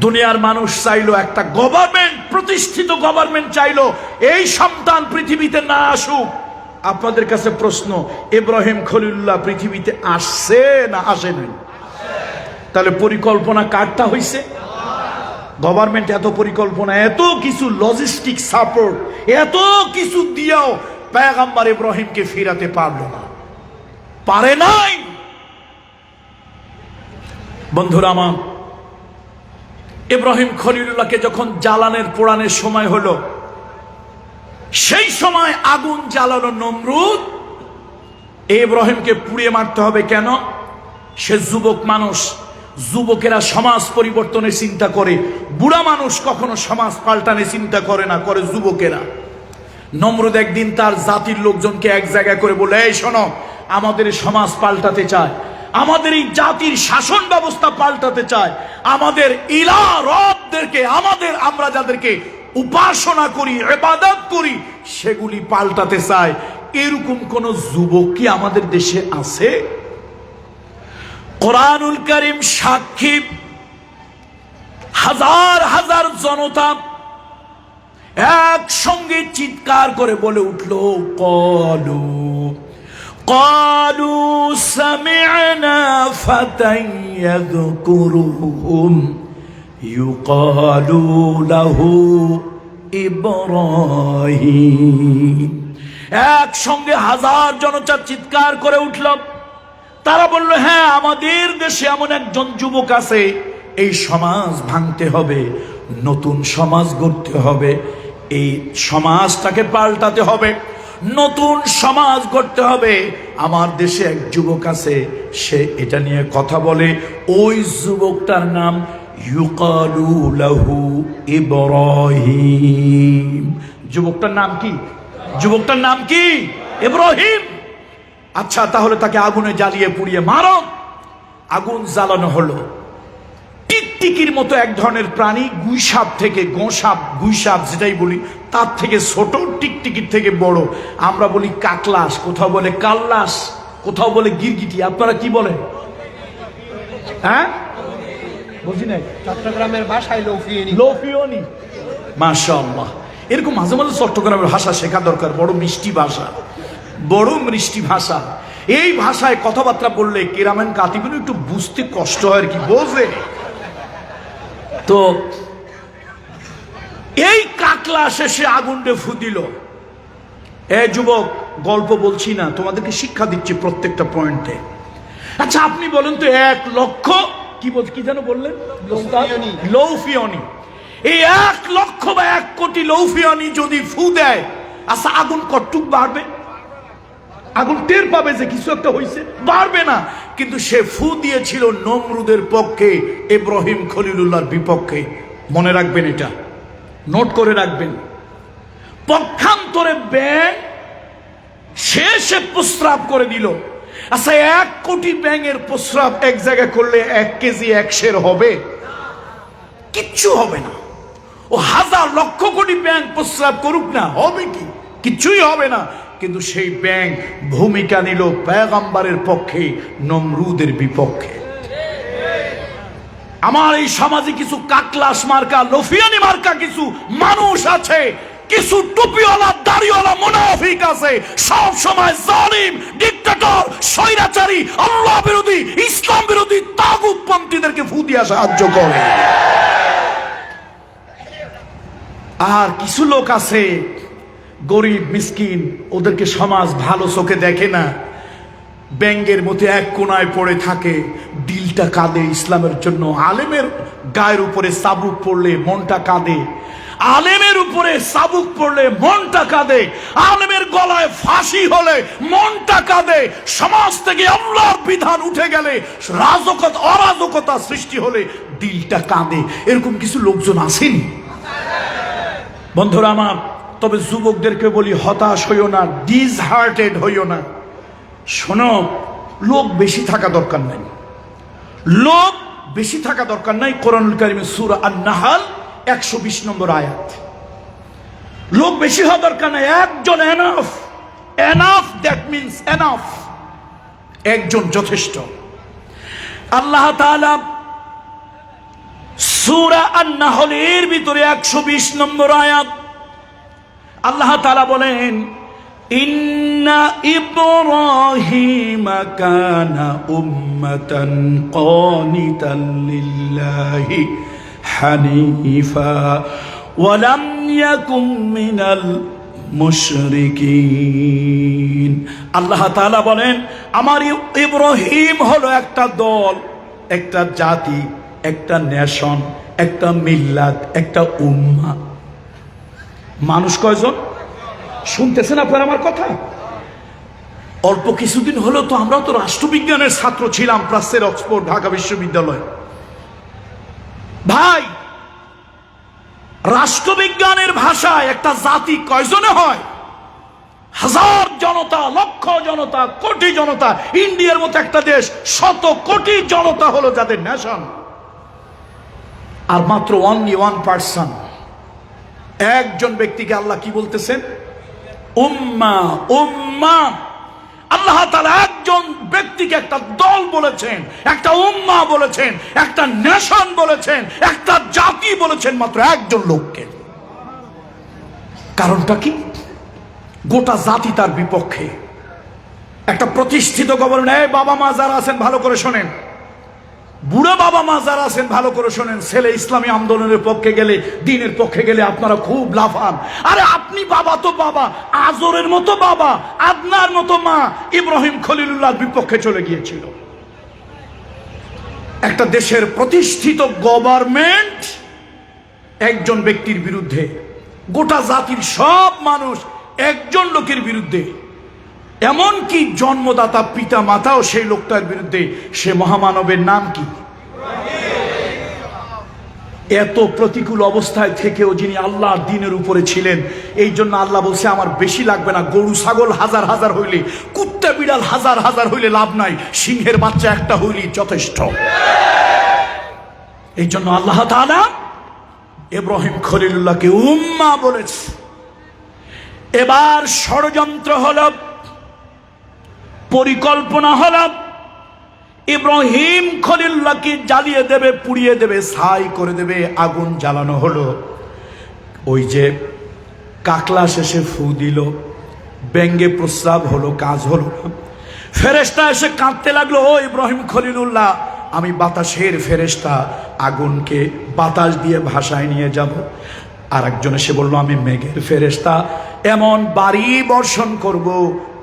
দুনিয়ার মানুষ চাইলো, একটা গভর্নমেন্ট, প্রতিষ্ঠিত গভর্নমেন্ট চাইলো এই সন্তান পৃথিবীতে না আসুক। আপনাদের কাছে প্রশ্ন, ইব্রাহিম খলিলুল্লাহ পৃথিবীতে আসছে না আসে নাই? তাহলে পরিকল্পনা কারটা হইছে? গভর্নমেন্ট এত পরিকল্পনা, এত কিছু লজিস্টিক সাপোর্ট, এত কিছু দিয়েও পয়গম্বর ইব্রাহিমকে ফিরাতে পারলো না, পারে নাই। বন্ধুরা আমার, ইব্রাহিম খলিলুল্লাহকে যখন জ্বালানের পোড়ানোর সময় হলো, সেই সময় আগুন জ্বালানো নমরুদ ইব্রাহিমকে পুড়িয়ে মারতে হবে কেন? সে যুবক মানুষ, যুবকেরা সমাজ পরিবর্তনের চিন্তা করে, বুড়া মানুষ কখনো সমাজ পাল্টানোর চিন্তা করে না, করে যুবকেরা। নমরুদ একদিন তার জাতির লোকজনকে এক জায়গায় করে বলে, এই শোনো, আমাদের সমাজ পাল্টাতে চায়, আমাদের এই জাতির শাসন ব্যবস্থা পাল্টাতে চায়, আমাদের ইলা রবদেরকে, আমরা যাদেরকে উপাসনা করি, ইবাদত করি, সেগুলি পাল্টাতে চায়। এরকম কোন যুবক কি আমাদের দেশে আছে? কোরআনুল কারীম সাক্ষী, হাজার হাজার জনতা একসঙ্গে চিৎকার করে বলে উঠল, ক্বালু ক্বালু সামি'না ফাতান ইয়াযকুরুহুম ইউকালু লাহু ইব্রাহিম। একসঙ্গে হাজার জনতা চিৎকার করে উঠল। তারা বলল, হ্যাঁ, আমাদের দেশে এমন একজন যুবক আছে, এই সমাজ ভাঙতে হবে, নতুন সমাজ গড়তে হবে, এই সমাজটাকে পাল্টাতে হবে, নতুন সমাজ গড়তে হবে। আমার দেশে এক যুবক আছে, সে এটা নিয়ে কথা বলে। ওই যুবকটার নাম ইউকালু লাহু ইব্রাহিম। যুবকটার নাম কি? যুবকটার নাম কি? ইব্রাহিম। আচ্ছা, তাহলে তাকে আগুনে জ্বালিয়ে পুড়িয়ে মারো। আগুন জ্বালানো হলো। টিকটিকির মতো এক ধরনের প্রাণী, গুইসাপ থেকে, গোসাপ, গুইসাপ যেটাই বলি, তার থেকে ছোট, টিকটিকির থেকে বড়। আমরা বলি কাকলাস, কোথাও বলে কাল্লাস, কোথাও বলে গিরগিটি। আপনারা কি বলেন? হ্যাঁ, বুঝি নাই। চট্টগ্রামের ভাষায় লৌফিয়নি। লৌফিয়নি, মাশাআল্লাহ। এরকম মাঝে মাঝে চট্টগ্রামের ভাষা শেখা দরকার। বড় মিষ্টি ভাষা, বড় মিষ্টি ভাষা। এই ভাষায় কথাবার্তা বললে কিরামান কাতিবিন একটু বুঝতে কষ্ট হয় আর কি, বোঝে তো। এই কাকলা শেষে আগুনটা ফু দিল। এ যুবক, গল্প বলছি না, তোমাদেরকে শিক্ষা দিচ্ছি প্রত্যেকটা পয়েন্টে। আচ্ছা, আপনি বলেন তো, 1 লক্ষ কি যেন বললেন? লৌফিয়নি। এই 1 লক্ষ বা 1 কোটি লৌফিয়নি যদি ফু দেয়, আচ্ছা, আগুন কতটুক বাড়বে? আগুন টের পাবে যে কিছু একটা হয়েছে? বাড়বে না। কিন্তু সে ফু দিয়েছিল নমরুদের পক্ষে, ইব্রাহিম খলিলুল্লাহর বিপক্ষে। মনে রাখবেন, এটা নোট করে রাখবেন। পক্ষান্তরে ব্যাঙ শেষে প্রস্রাব করে দিল। আচ্ছা, 1 কোটি ব্যাঙের প্রস্রাব এক জায়গায় করলে 1 কেজি 1 হবে? কিচ্ছু হবে না। ও হাজার লক্ষ কোটি ব্যাঙ প্রস্রাব করুক না, হবে কি? কিচ্ছুই হবে না। কিন্তু সেই ব্যাঙ ভূমিকা নিল পয়গম্বরের পক্ষে, নমরুদের বিপক্ষে। আমার এই সমাজে কিছু কাকলাস মার্কা, লফিয়ানি মার্কা কিছু মানুষ আছে, কিছু টুপিওয়ালা, দাড়িওয়ালা মুনাফিক আছে, সব সময় জালিম, ডিক্টেটর, স্বৈরাচারী, আল্লাহ বিরোধী, ইসলাম বিরোধী তাগুতপন্থীদেরকে ফু দিয়ে সাহায্য করে। আর কিছু লোক আছে গরিব মিসকিন, ওদেরকে সমাজ ভালো চোখে দেখে না, ব্যাঙ্গের মতো এক কোনায় পড়ে থাকে, দিলটা কাঁদে ইসলামের জন্য। আলেমের গায়ের উপরে চাবুক পড়লে মনটা কাঁদে, আলেমের উপরে চাবুক পড়লে মনটা কাঁদে, আলেমের গলায় ফাঁসি হলে মনটা কাঁদে, সমাজ থেকে আল্লাহর বিধান উঠে গেলে, অরাজকতা সৃষ্টি হলে দিলটা কাঁদে। এরকম কিছু লোকজন আসেনি বন্ধুরা আমার। তবে যুবকদেরকে বলি, হতাশ হইও না, ডিসহার্টেড হইও না। শোনো, লোক বেশি থাকা দরকার নাই, লোক বেশি থাকা দরকার নাই। কোরআনুল কারীমের সূরা আন-নাহল 120 নম্বর আয়াত। লোক বেশি হওয়া দরকার নাই, একজন enough. Enough, that means enough, একজন যথেষ্ট। আল্লাহ তাআলা সূরা আন-নাহল এর ভিতরে 120 নম্বর আয়াত, আল্লাহ তাআলা বলেন, ইন্না ইব্রাহিমা কানা উম্মাতান কানিতান লিল্লাহি হানিফা ওয়া লাম ইয়াকুম মিনাল মুশরিকিন। আল্লাহ তাআলা বলেন, আমার ইব্রাহিম হলো একটা দল, একটা জাতি, একটা নেশন, একটা মিল্লাত, একটা উম্মাহ। মানুষ কয়জন? শুনতেছেন আপনারা আমার কথা? অল্প কিছুদিন হলো তো আমরা তো রাষ্ট্রবিজ্ঞানের ছাত্র ছিলাম, প্রাচ্যের অক্সফোর্ড, ঢাকা বিশ্ববিদ্যালয়। ভাই, রাষ্ট্রবিজ্ঞানের ভাষায় একটা জাতি কয়জনে হয়? হাজার জনতা, লক্ষ জনতা, কোটি জনতা। ইন্ডিয়ার মতো একটা দেশ, শত কোটি জনতা হলো যাদের নেশন। আর মাত্র অনলি ওয়ান পার্সন, একজন ব্যক্তিকে আল্লাহ কি বলতেছেন? উম্মা। উম্মা। আল্লাহ তাআলা একজন ব্যক্তিকে একটা দল বলেছেন, একটা উম্মা বলেছেন, একটা নেশন বলেছেন, একটা জাতি বলেছেন মাত্র একজন লোককে। কারণটা কি? গোটা জাতি তার বিপক্ষে। একটা প্রতিষ্ঠিত গভর্নমেন্ট, বাবা মা যারা আছেন ভালো করে শোনেন, বুড়ো বাবা মা যারা আছেন ভালো করে শোনেন, ছেলে ইসলামী আন্দোলনের পক্ষে গেলে, দ্বীনের পক্ষে গেলে আপনারা খুব লাফান। আরে আপনি বাবা তো বাবা, আজরের মতো বাবা, আদনার মতো মা ইব্রাহিম খলিলুল্লাহর বিপক্ষে চলে গিয়েছিল। একটা দেশের প্রতিষ্ঠিত গভর্নমেন্ট একজন ব্যক্তির বিরুদ্ধে, গোটা জাতির সব মানুষ একজন লোকের বিরুদ্ধে, এমনকি জন্মদাতা পিতা মাতাও সেই লোকটার বিরুদ্ধে। সে মহামানবের নাম কি? এত প্রতিকূল অবস্থায় থেকেও যিনি আল্লাহর দ্বীনের উপরে ছিলেন, এই জন্য আল্লাহ বলছে আমার বেশি লাগবে না। গরু ছাগল হাজার হাজার হইলে, কুত্তা বিড়াল হাজার হাজার হইলে লাভ নাই, সিংহের বাচ্চা একটা হইলেই যথেষ্ট। এই জন্য আল্লাহ তাআলা ইব্রাহিম খলিলুল্লাহকে উম্মাহ বলেছে। এবার ষড়যন্ত্র হলো, পরিকল্পনা হলো, ইব্রাহিম খলিলুল্লাহকে জ্বালিয়ে দেবে, পুড়িয়ে দেবে, ছাই করে দেবে। আগুন জ্বালানো হলো। ওই যে কাকলা শেষে ফু দিল, ব্যঙ্গে প্রস্রাব হলো, কাজ হলো না। ফেরেশতা এসে কাঁদতে লাগলো, ও ইব্রাহিম খলিলুল্লাহ, আমি বাতাসের ফেরেশতা, আগুনকে বাতাস দিয়ে ভাষায় নিয়ে যাব। আর একজন এসে বলল, আমি মেঘের ফেরেশতা, এমন বাড়ি বর্ষণ করব,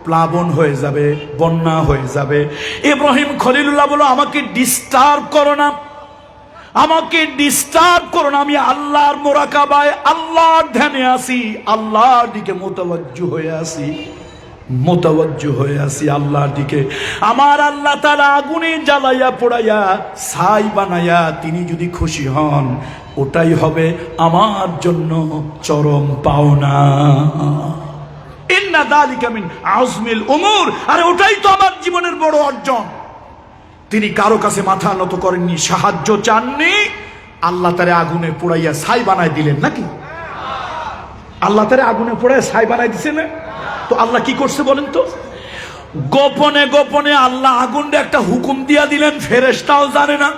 প্লাবন হয়ে যাবে, বন্যা হয়ে যাবে। ইব্রাহিম খলিলুল্লাহ বলল, আমাকে ডিস্টার্ব করো না, আমাকে ডিস্টার্ব করো না। আমি আল্লাহর মোরাকাবায়, আল্লাহর ধ্যানে আসি, আল্লাহর দিকে মোতাওয়াজ্জু হয়ে আসি, মোতাওয়াজ্জু হয়ে আসি আল্লাহর দিকে। আমার আল্লাহ তাআলা আগুনে জ্বালাইয়া পোড়াইয়া ছাই বানাইয়া তিনি যদি খুশি হন, ওটাই হবে আমার জন্য চরম পাওনা। ইন্না যালিকা মিন আজমিল উমুর। আরে ওটাই তো আমার জীবনের বড় অর্জন। তিনি কারো কাছে মাথা নত করেননি, সাহায্য চাননি, আল্লাহ তারে আগুনে পোড়াইয়া ছাই বানাই দিলেন নাকি? আল্লাহ তারে আগুনে পোড়াইয়া ছাই বানাই দিছে না? তো আল্লাহ কি করছে বলেন তো? গোপনে গোপনে আল্লাহ আগুনটা একটা হুকুম দিয়া দিলেন, ফেরেশতাও জানে না।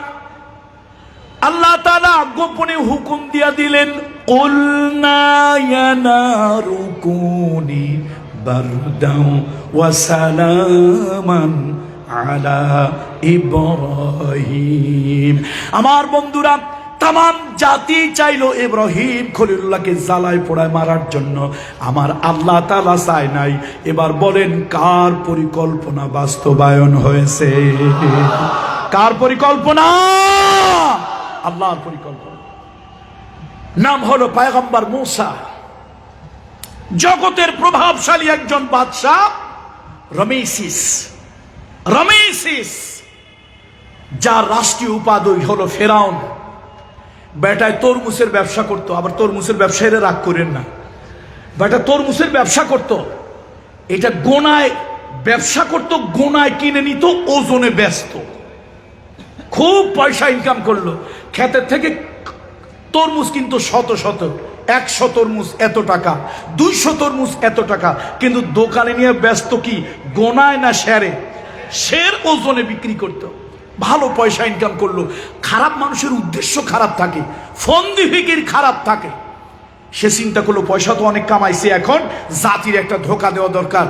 আল্লাহ তাআলা গোপনে হুকুম দিয়া দিলেন, কুলনা ইয়া নারু কুনি বারদাও ওয়া সালামান আলা ইব্রাহিম। আমার বন্ধুরা, তামাম জাতি চাইলো ইব্রাহিম খলিলুল্লাহকে জ্বালায় পোড়ায় মারার জন্য, আমার আল্লাহ তাআলা চায় নাই। এবার বলেন কার পরিকল্পনা বাস্তবায়ন হয়েছে? কার পরিকল্পনা? আল্লাহর পরিকল্পনা। নাম হলো পয়গম্বর মূসা। জগতের প্রভাবশালী একজন বাদশাহ রমেসিস। রমেসিস, যার রাষ্ট্রীয় উপাধি হলো ফেরাউন। বেটায় তরমুজের ব্যবসা করতো। আবার তরমুজের ব্যবসায়ীরা রাগ করেন না, বেটা তরমুজের ব্যবসা করতো। এটা গোনায় ব্যবসা করতো, গোনায় কিনে নিত, ওজনে ব্যস্ত, খুব পয়সা ইনকাম করলো। ক্ষেতের থেকে তরমুজ কিন্তু শত শত, 100 তরমুজ এত টাকা, 200 তরমুজ এত টাকা, কিন্তু দোকানে নিয়ে ব্যস্ত কি গোনায় না শেরে? শের ওজনে বিক্রি করতো, ভালো পয়সা ইনকাম করলো। খারাপ মানুষের উদ্দেশ্য খারাপ থাকে, ফন্দি ফিকির খারাপ থাকে। সে চিন্তা করলো পয়সা তো অনেক কামাইছে, এখন জাতির একটা ধোকা দেওয়া দরকার।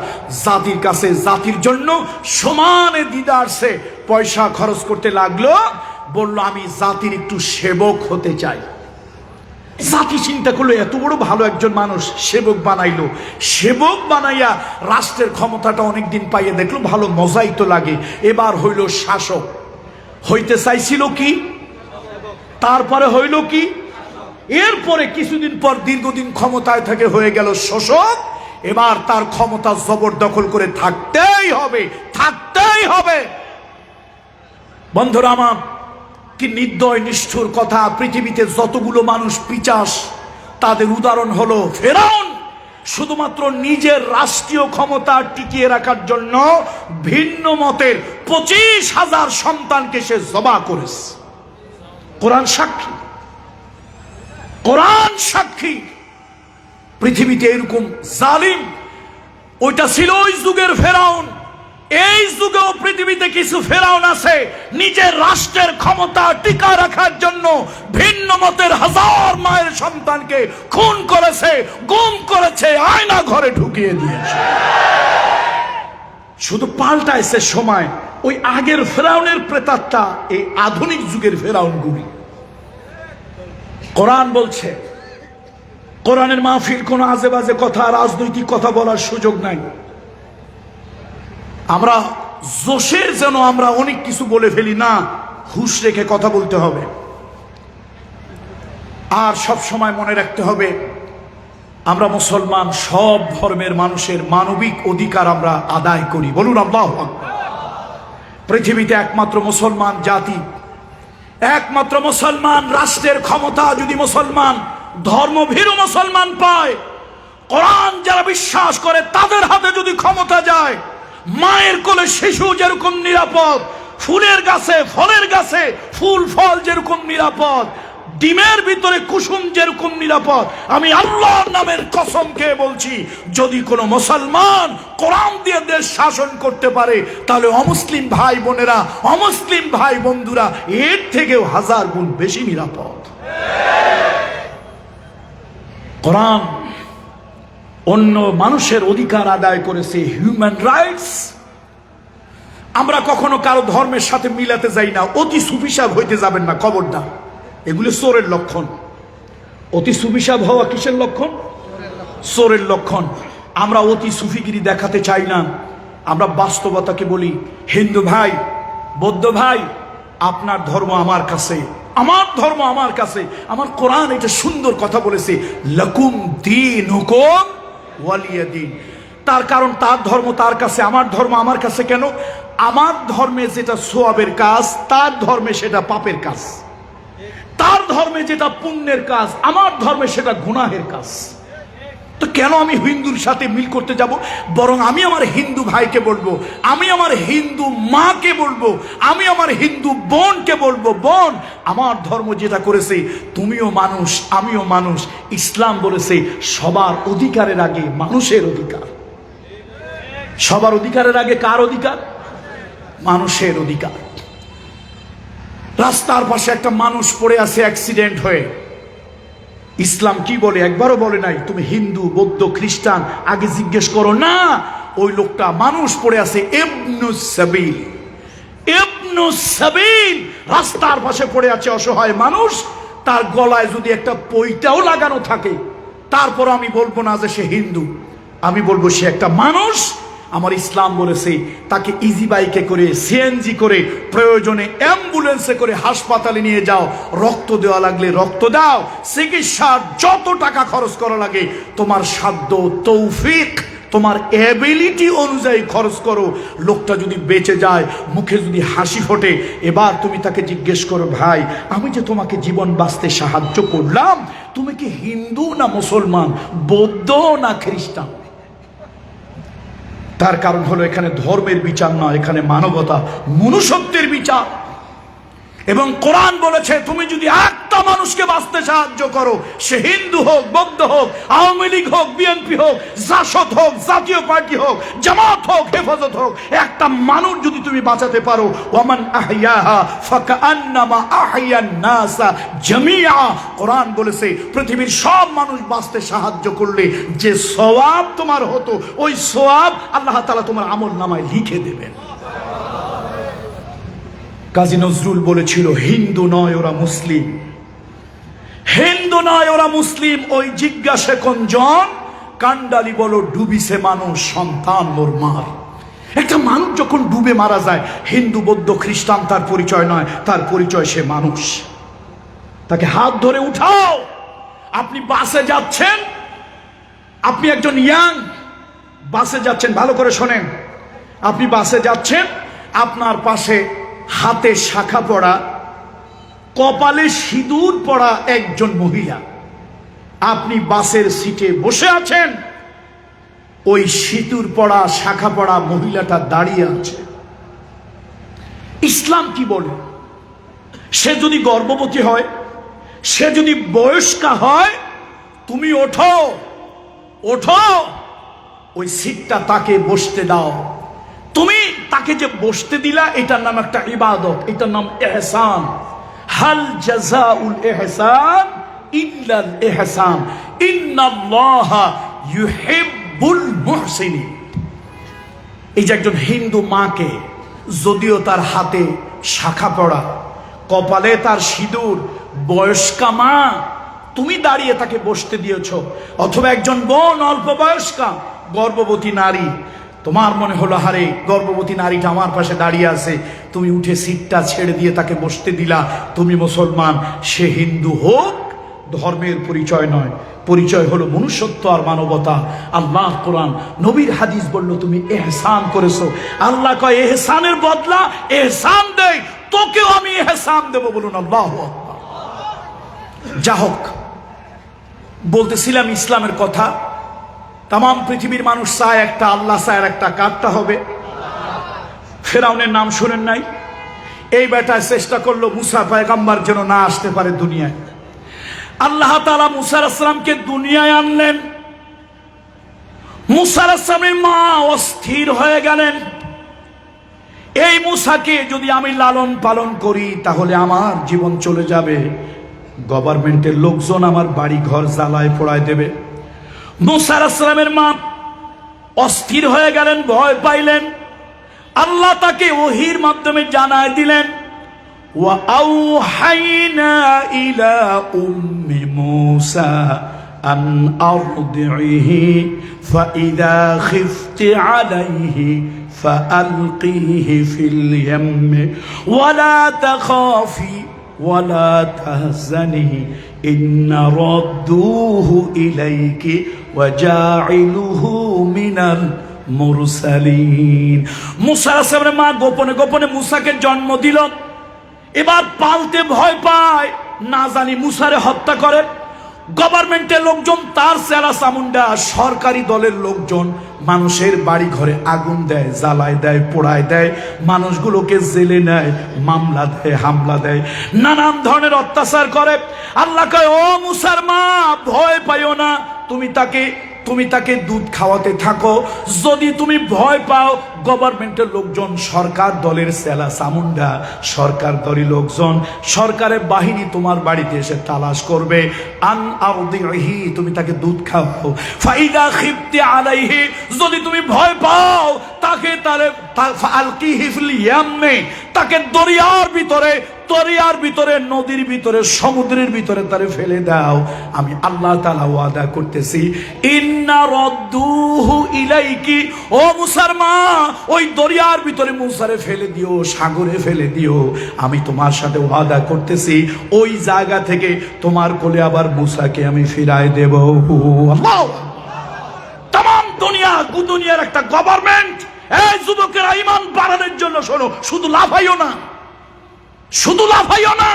জাতির কাছে জাতির জন্য সমানে দিদার সে পয়সা খরচ করতে লাগলো। বলল আমি জাতির একটু সেবক হতে চাই। জাতি চিন্তা করলো এত বড় ভালো একজন মানুষ, সেবক বানাইলো। সেবক বানাইয়া রাষ্ট্রের ক্ষমতাটা অনেকদিন পাইয়ে দেখলো ভালো মজাই তো লাগে। এবার হইল শাসক। হইতে চাইছিল কি, তারপরে হইল কি, এরপরে কিছুদিন পর দীর্ঘদিন ক্ষমতায় থেকে হয়ে গেল শোষক। এবার তার ক্ষমতা জবরদখল করে থাকতেই হবে, থাকতেই হবে। বন্ধুরা আমার, কি নির্দয় নিষ্ঠুর কথা! পৃথিবীতে যতগুলো মানুষ পিচাস, তাদের উদাহরণ হলো ফেরাউন। শুধুমাত্র নিজের রাষ্ট্রীয় ক্ষমতা টিকিয়ে রাখার জন্য ভিন্ন মতের 25,000 সন্তানকে সে জবা করেছে। কোরআন সাক্ষী, কোরআন সাক্ষী। পৃথিবীতে এরকম জালিম, ওইটা ছিল ওই যুগের ফেরাউন। এই যুগেও পৃথিবীতে কিছু ফেরাউন আছে, নিজের রাষ্ট্রের ক্ষমতা টিকা রাখার জন্য ভিন্ন মতের 1000 মায়ের সন্তানকে খুন করেছে, গুম করেছে, আয়না ঘরে ঢুকিয়ে দিয়েছে। শুধু পাল্টাইছে সময়। ওই আগের ফেরাউনের প্রেতাত্মা এই আধুনিক যুগের ফেরাউনগুলি। কোরআন বলছে, কোরআনের মাহফিল কোন আজে বাজে কথা, রাজনৈতিক কথা বলার সুযোগ নাই। আমরা জোশের যেন আমরা অনেক কিছু বলে ফেলি না, হুঁশ রেখে কথা বলতে হবে। আর সব সময় মনে রাখতে হবে আমরা মুসলমান, সব ধর্মের মানুষের মানবিক অধিকার আমরা আদায় করি। বলুন আল্লাহু আকবার। পৃথিবীতে একমাত্র মুসলমান জাতি, একমাত্র মুসলমান রাষ্ট্রের ক্ষমতা যদি মুসলমান, ধর্মভীরু মুসলমান পায়, কোরআন যারা বিশ্বাস করে তাদের হাতে যদি ক্ষমতা যায়, মায়ের কোলে শিশু যেরকম নিরাপদ, ফুলের গাছে ফলের গাছে ফুল ফল যেরকম নিরাপদ, ডিমের ভিতরে কুসুম যেরকম নিরাপদ, আমি আল্লাহর নামের কসম খেয়ে বলছি, যদি কোনো মুসলমান কোরআন দিয়ে দেশ শাসন করতে পারে, তাহলে অমুসলিম ভাই বোনেরা, অমুসলিম ভাই বন্ধুরা এর থেকেও 1000 গুণ বেশি নিরাপদ। কোরআন অন্য মানুষের অধিকার আদায় করেছে, হিউম্যান রাইটস। আমরা কখনো কারো ধর্মের সাথে মিলাতে যাই না। অতি সুফিসাব হইতে যাবেন না, খবরদার। এগুলো চোরের লক্ষণ। অতি সুফিসাব হওয়া কিসের লক্ষণ? চোরের লক্ষণ। আমরা অতি সুফিগিরি দেখাতে চাই না। আমরা বাস্তবতাকে বলি, হিন্দু ভাই, বৌদ্ধ ভাই, আপনার ধর্ম আমার কাছে, আমার ধর্ম আমার কাছে। আমার কোরআন এটা সুন্দর কথা বলেছে, লাকুম দীনুকুম ওয়ালিয়া দিন। তার কারণ তার ধর্ম তার কাছে, আমার ধর্ম আমার কাছে। কেন? আমার ধর্মে যেটা সওয়াবের কাজ, তার ধর্মে সেটা পাপের কাজ। তার ধর্মে যেটা পুণ্যের কাজ, আমার ধর্মে সেটা গুনাহের কাজ। তো কেন আমি হিন্দুর সাথে মিল করতে যাব? বরং আমি আমার হিন্দু ভাইকে বলবো, আমি আমার হিন্দু মাকে বলবো, আমি আমার হিন্দু বোনকে বলবো, বোন, আমার ধর্ম যেটা করেছে, তুমিও মানুষ, আমিও মানুষ। ইসলাম বলেছে সবার অধিকারের আগে মানুষের অধিকার। সবার অধিকারের আগে কার অধিকার? মানুষের অধিকার। রাস্তার পাশে একটা মানুষ পড়ে আছে অ্যাক্সিডেন্ট হয়ে, ইসলাম কি বলে? একবারও বলে নাই তুমি হিন্দু, বৌদ্ধ, খ্রিস্টান, আগে জিজ্ঞেস করো না। ওই লোকটা মানুষ পড়ে আছে, ইবনুস সাবিল, ইবনুস সাবিল, রাস্তার পাশে পড়ে আছে অসহায় মানুষ। তার গলায় যদি একটা পইটাও লাগানো থাকে, তারপর আমি বলবো না যে সে হিন্দু, আমি বলবো সে একটা মানুষ। আমার ইসলাম বলেছে তাকে ইজি বাইকে করে, সিএনজি করে, প্রয়োজনে অ্যাম্বুলেন্সে করে হাসপাতালে নিয়ে যাও, রক্ত দেওয়া লাগলে রক্ত দাও, চিকিৎসার যত টাকা খরচ করা লাগে তোমার সাধ্য, তৌফিক, তোমার এবিলিটি অনুযায়ী খরচ করো। লোকটা যদি বেঁচে যায়, মুখে যদি হাসি ফোটে, এবার তুমি তাকে জিজ্ঞেস করো, ভাই আমি যে তোমাকে জীবন বাঁচতে সাহায্য করলাম, তুমি কি হিন্দু না মুসলমান, বৌদ্ধ না খ্রিস্টান? তার কারণ হলো এখানে ধর্মের বিচার নয়, এখানে মানবতা, মনুষ্যত্বের বিচার। এবং কোরআন বলেছে তুমি যদি একটা মানুষকে বাঁচতে সাহায্য করো, সে হিন্দু হোক, বৌদ্ধ হোক, আওয়ামী লীগ হোক, বিএনপি হোক, জাসদ হোক, জাতীয় পার্টি হোক, জামাত হোক, হেফাজত হোক, একটা মানুষ যদি তুমি বাঁচাতে পারো, ওয়ামান আহইয়াহা ফাকান্নামা আহইয়ান নাসা জামিআ, কোরআন বলেছে পৃথিবীর সব মানুষ বাঁচতে সাহায্য করলে যে সওয়াব তোমার হতো, ওই সওয়াব আল্লাহ তাআলা তোমার আমলনামায় লিখে দেবেন। কাজী নজরুল বলেছিল, হিন্দু নয় ওরা মুসলিম, হিন্দু নয় ওরা মুসলিম, ওই জিজ্ঞাসে কোনজন, কান্ডালি বলো ডুবিছে মানুষ সন্তান মোর মার। একটা মানুষ যখন ডুবে মারা যায়, হিন্দু বৌদ্ধ খ্রিস্টান তার পরিচয় নয়, তার পরিচয় সে মানুষ। তাকে হাত ধরে উঠাও। আপনি বাসে যাচ্ছেন, আপনি একজন ইয়াং বাসে যাচ্ছেন, ভালো করে শোনেন, আপনি বাসে যাচ্ছেন, আপনার পাশে হাতে শাখা পড়া, কপালে সিঁদুর পড়া একজন মহিলা, আপনি বাসের সিটে বসে আছেন, ওই সিঁদুর পড়া শাখা পড়া মহিলাটা দাঁড়িয়ে আছে। ইসলাম কি বলে? সে যদি গর্ভবতী হয়, সে যদি বয়স্কা হয়, তুমি ওঠো, ওঠো, ওই সিটটা তাকে বসতে দাও। তুমি তাকে যে বসতে দিলা, এটার নাম একটা ইবাদত, এটার নাম ইহসান। হাল জাযাউল ইহসান ইল্লাল ইহসান, ইন্নাল্লাহা ইউহিব্বুল মুহসিনিন। এই যে একজন হিন্দু মাকে, যদিও তার হাতে শাখা পড়া, কপালে তার সিঁদুর, বয়স্কা মা, তুমি দাঁড়িয়ে তাকে বসতে দিয়েছ, অথবা একজন বোন অল্প বয়স্কা গর্ভবতী নারী, তোমার মনে হলো হারে গর্ভবতী নারীটা আমার পাশে দাঁড়িয়ে আছে, তুমি উঠে সিটটা ছেড়ে দিয়ে তাকে বসতে দিলা, তুমি মুসলমান। সে হিন্দু হোক, ধর্মের পরিচয় নয়, পরিচয় হলো মনুষ্যত্ব আর মানবতা। আল্লাহ কোরআন, নবীর হাদিস বলল তুমি ইহসান করেছো। আল্লাহ কয় ইহসানের বদলা ইহসান দেয়, তোকেও আমি ইহসান দেব। বলুন আল্লাহু আকবার। যা হোক, বলতেছিলাম ইসলামের কথা। তাম পৃথিবীর মানুষ চায় একটা, আল্লাহ চায় একটা, কারটা হবে? ফেরাউনের নাম শুনেন নাই? এই বেটায় চেষ্টা করলো মুসা পয়গম্বর যেন না আসতে পারে দুনিয়ায়। আল্লাহ তাআলা মুসা আলাইহিস সালামকে দুনিয়ায় আনলেন। মুসা আলাইহিস সালামের মা অস্থির হয়ে গেলেন, এই মুসাকে যদি আমি লালন পালন করি তাহলে আমার জীবন চলে যাবে, গভর্নমেন্টের লোকজন আমার বাড়ি ঘর জ্বালায় পোড়ায় দেবে। মুসা আলাইহিস সালামের মা অস্থির হয়ে গেলেন, ভয় পাইলেন। আল্লাহ তাকে ওহীর মাধ্যমে জানায় দিলেন, ওয়া আওহাইনা ইলা উম্মি মূসা আন আরদিহি ফাইদা খিফতি আলাইহি ফাআলকিহি ফিল ইয়াম্মি ওয়ালা তাখাফি ওয়ালা তাহজানি ইন্না রাদ্দুহু ইলাইকি ওয়া জাইলুহু মিনাল মুরসালিন। মুসা আলাইহিস সালামের মা গোপনে গোপনে মুসাকে জন্ম দিল। এবার পালতে ভয় পায়, না জানি মুসারে হত্যা করে। গভর্নমেন্টের লোকজন, তার চেলা চামুন্ডা সরকারি দলের লোকজন মানুষের বাড়ি ঘরে আগুন দেয়, জ্বালায় দেয়, পোড়ায় দেয়, মানুষগুলোকে জেলে নেয়, মামলা দেয়, হামলা দেয়, নানান ধরনের অত্যাচার করে। আল্লাহ কয়, ও মুসার মা, ভয় পাইও না, তুমি তাকে দুধ খাওয়াতে থাকো। যদি তুমি ভয় পাও, গভর্নমেন্টের লোকজন, সরকার দলের চেলা চামুন্ডা, সরকার দলের লোকজন, সরকারের বাহিনী তোমার বাড়িতে এসে তালাশ করবে। আন আরদিহি, তুমি তাকে দুধ খাওয়াও। ফাইদা খিফতি আলাইহি, যদি তুমি ভয় পাও, তাকে ফাআলকিহি ফিল ইয়াম্মি, তাকে দরিয়ার ভিতরে, নদীর ভিতরে, সমুদ্রের ভিতরে তারে ফেলে দাও। আমি আল্লাহ তাআলা ওয়াদা করতেছি, ইন্না রাদ্দুহু ইলাইকি, ও মুসার মা, ওই দরিয়ার ভিতরে মুসারে ফেলে দিও, সাগরে ফেলে দিও। আমি তোমার সাথে ওয়াদা করতেছি, ওই জায়গা থেকে তোমার কোলে আবার মুসাকে আমি ফিরায় দেব। আল্লাহ, তাম দুনিয়ার একটা গভর্নমেন্ট, এই যুবকেরা ঈমান বাড়ানোর জন্য শোনো, শুধু লাফাইও না, শুধু লাফাইও না,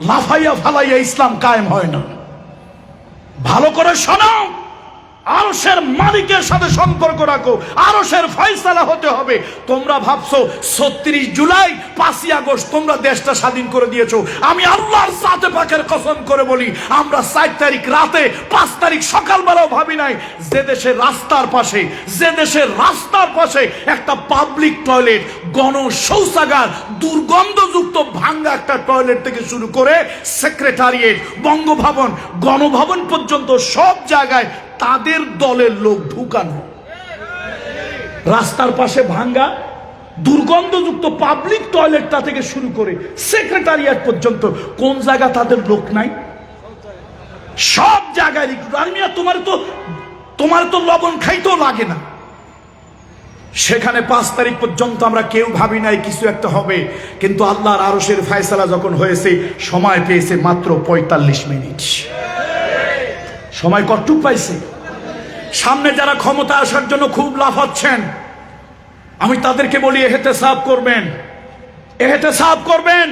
লাফাইয়া ফালাইয়া ইসলাম কায়েম হয় না। ভালো করে শোনো, আরশের মালিকের সাথে সম্পর্ক রাখো, আরশের ফয়সালা হতে হবে। তোমরা ভাবছো ৩৬ জুলাই ৫ই আগস্ট তোমরা দেশটা স্বাধীন করে দিয়েছো। আমি আল্লাহর সাথে পাকের কসম করে বলি, আমরা ৪ তারিখ রাতে ৫ তারিখ সকালবেলাও ভাবি নাই যে দেশের রাস্তার পাশে একটা পাবলিক টয়লেট, গণ শৌচাগার, দুর্গন্ধযুক্ত ভাঙ্গা একটা টয়লেট থেকে শুরু করে সেক্রেটারিয়েট, বঙ্গভবন, গণভবন পর্যন্ত সব জায়গায় তাদের দলের লোক ঢুকানো। রাস্তার পাশে ভাঙ্গা দুর্গন্ধযুক্ত পাবলিক টয়লেটটা থেকে শুরু করে সেক্রেটারিয়েট পর্যন্ত কোন জায়গা তাদের লোক নাই? সব জায়গায় রিক্রুট। আর মিয়া তোমার তো লবণ খাইতেও লাগে না। সেখানে ৫ তারিখ পর্যন্ত আমরা কেউ ভাবি নাই কিছু একটা হবে, কিন্তু আল্লাহর আরশের ফয়সালা যখন হয়েছে সময় পেয়েছে মাত্র ৪৫ মিনিট। সময় কতটুক পাইছে? সামনে যারা ক্ষমতা আসার জন্য খুব লাফাচ্ছেন, আমি তাদেরকে বলি এহতেসাব করবেন,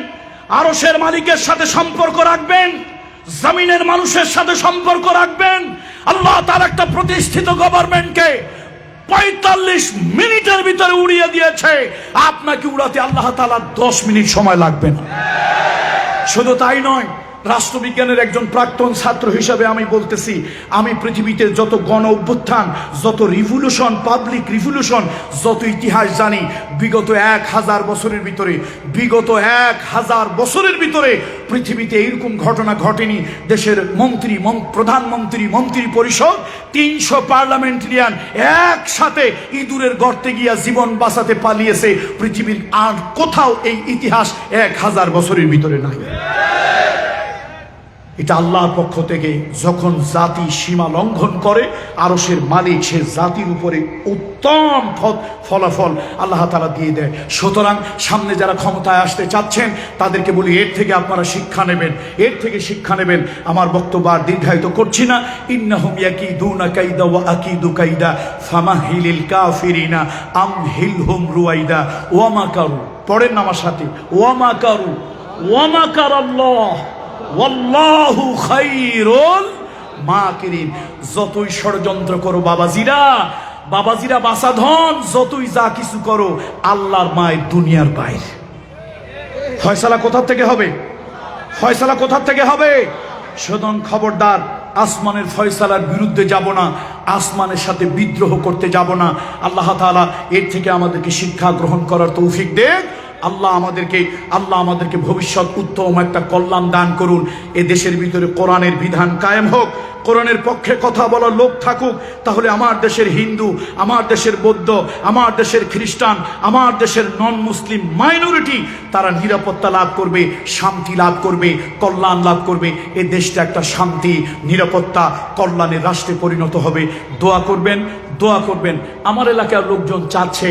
আরশের মালিকের সাথে সম্পর্ক রাখবেন, জমিনের মানুষের সাথে সম্পর্ক রাখবেন। আল্লাহ তাআলা একটা প্রতিষ্ঠিত গভর্নমেন্টকে ৪৫ মিনিটের ভিতরে উড়িয়ে দিয়েছে। আপনাকে উড়াতে আল্লাহ তাআলা ১০ মিনিট সময় লাগবে না। শুধু তাই নয়, রাষ্ট্রবিজ্ঞানের একজন প্রাক্তন ছাত্র হিসাবে আমি বলতেছি, আমি পৃথিবীতে যত গণ অভ্যুত্থান, যত রিভলিউশন, পাবলিক রিভলিউশন, যত ইতিহাস জানি, বিগত ১০০০ বছরের ভিতরে পৃথিবীতে এইরকম ঘটনা ঘটেনি। দেশের মন্ত্রী, প্রধানমন্ত্রী, মন্ত্রী পরিষদ, ৩০০ পার্লামেন্টারিয়ান একসাথে ইঁদুরের গর্তে গিয়া জীবন বাঁচাতে পালিয়েছে। পৃথিবীর আর কোথাও এই ইতিহাস ১০০০ বছরের ভিতরে নাই। এটা আল্লাহর পক্ষ থেকে যখন জাতি সীমা লঙ্ঘন করে, আরশের মালিক সে জাতির উপরে উত্তম ফলাফল আল্লাহ তাআলা দিয়ে দেয়। সুতরাং সামনে যারা ক্ষমতায় আসতে চাচ্ছেন তাদেরকে বলি এর থেকে আপনারা শিক্ষা নেবেন। আমার বক্তব্য আর দীর্ঘায়িত করছি না। ইন্নাহুম ইয়াকিদুনা কাইদা ওয়া আকিদু কাইদা ফামাহিলিল কাফিরিনা আমহিলহুম রুয়াইদা ওয়া মাকারু। পড়েন আমার সাথে, ওয়া মাকারু ওয়া মাকারাল্লাহ ওয়াল্লাহু খায়রুল মাকিরিন। যতই ষড়যন্ত্র করো বাবাজিরা বাসাধন, যতই যা কিছু করো, আল্লাহর মায়ের দুনিয়ার বাইরে। ফয়সালা কোথা থেকে হবে? সুতরাং খবরদার, আসমানের ফয়সালার বিরুদ্ধে যাব না, আসমানের সাথে বিদ্রোহ করতে যাব না। আল্লাহ তাআলা এর থেকে আমাদেরকে শিক্ষা গ্রহণ করার তৌফিক দেন। আল্লাহ আমাদেরকে ভবিষ্যৎ উত্তম একটা কল্যাণ দান করুন। এ দেশের ভিতরে কোরআনের বিধান কায়েম হোক, কোরআনের পক্ষে কথা বলার লোক থাকুক। তাহলে আমার দেশের হিন্দু, আমার দেশের বৌদ্ধ, আমার দেশের খ্রিস্টান, আমার দেশের নন মুসলিম মাইনরিটি তারা নিরাপত্তা লাভ করবে, শান্তি লাভ করবে, কল্যাণ লাভ করবে। এ দেশটা একটা শান্তি, নিরাপত্তা, কল্যাণের রাষ্ট্রে পরিণত হবে। দোয়া করবেন। আমার এলাকার লোকজন চাচ্ছে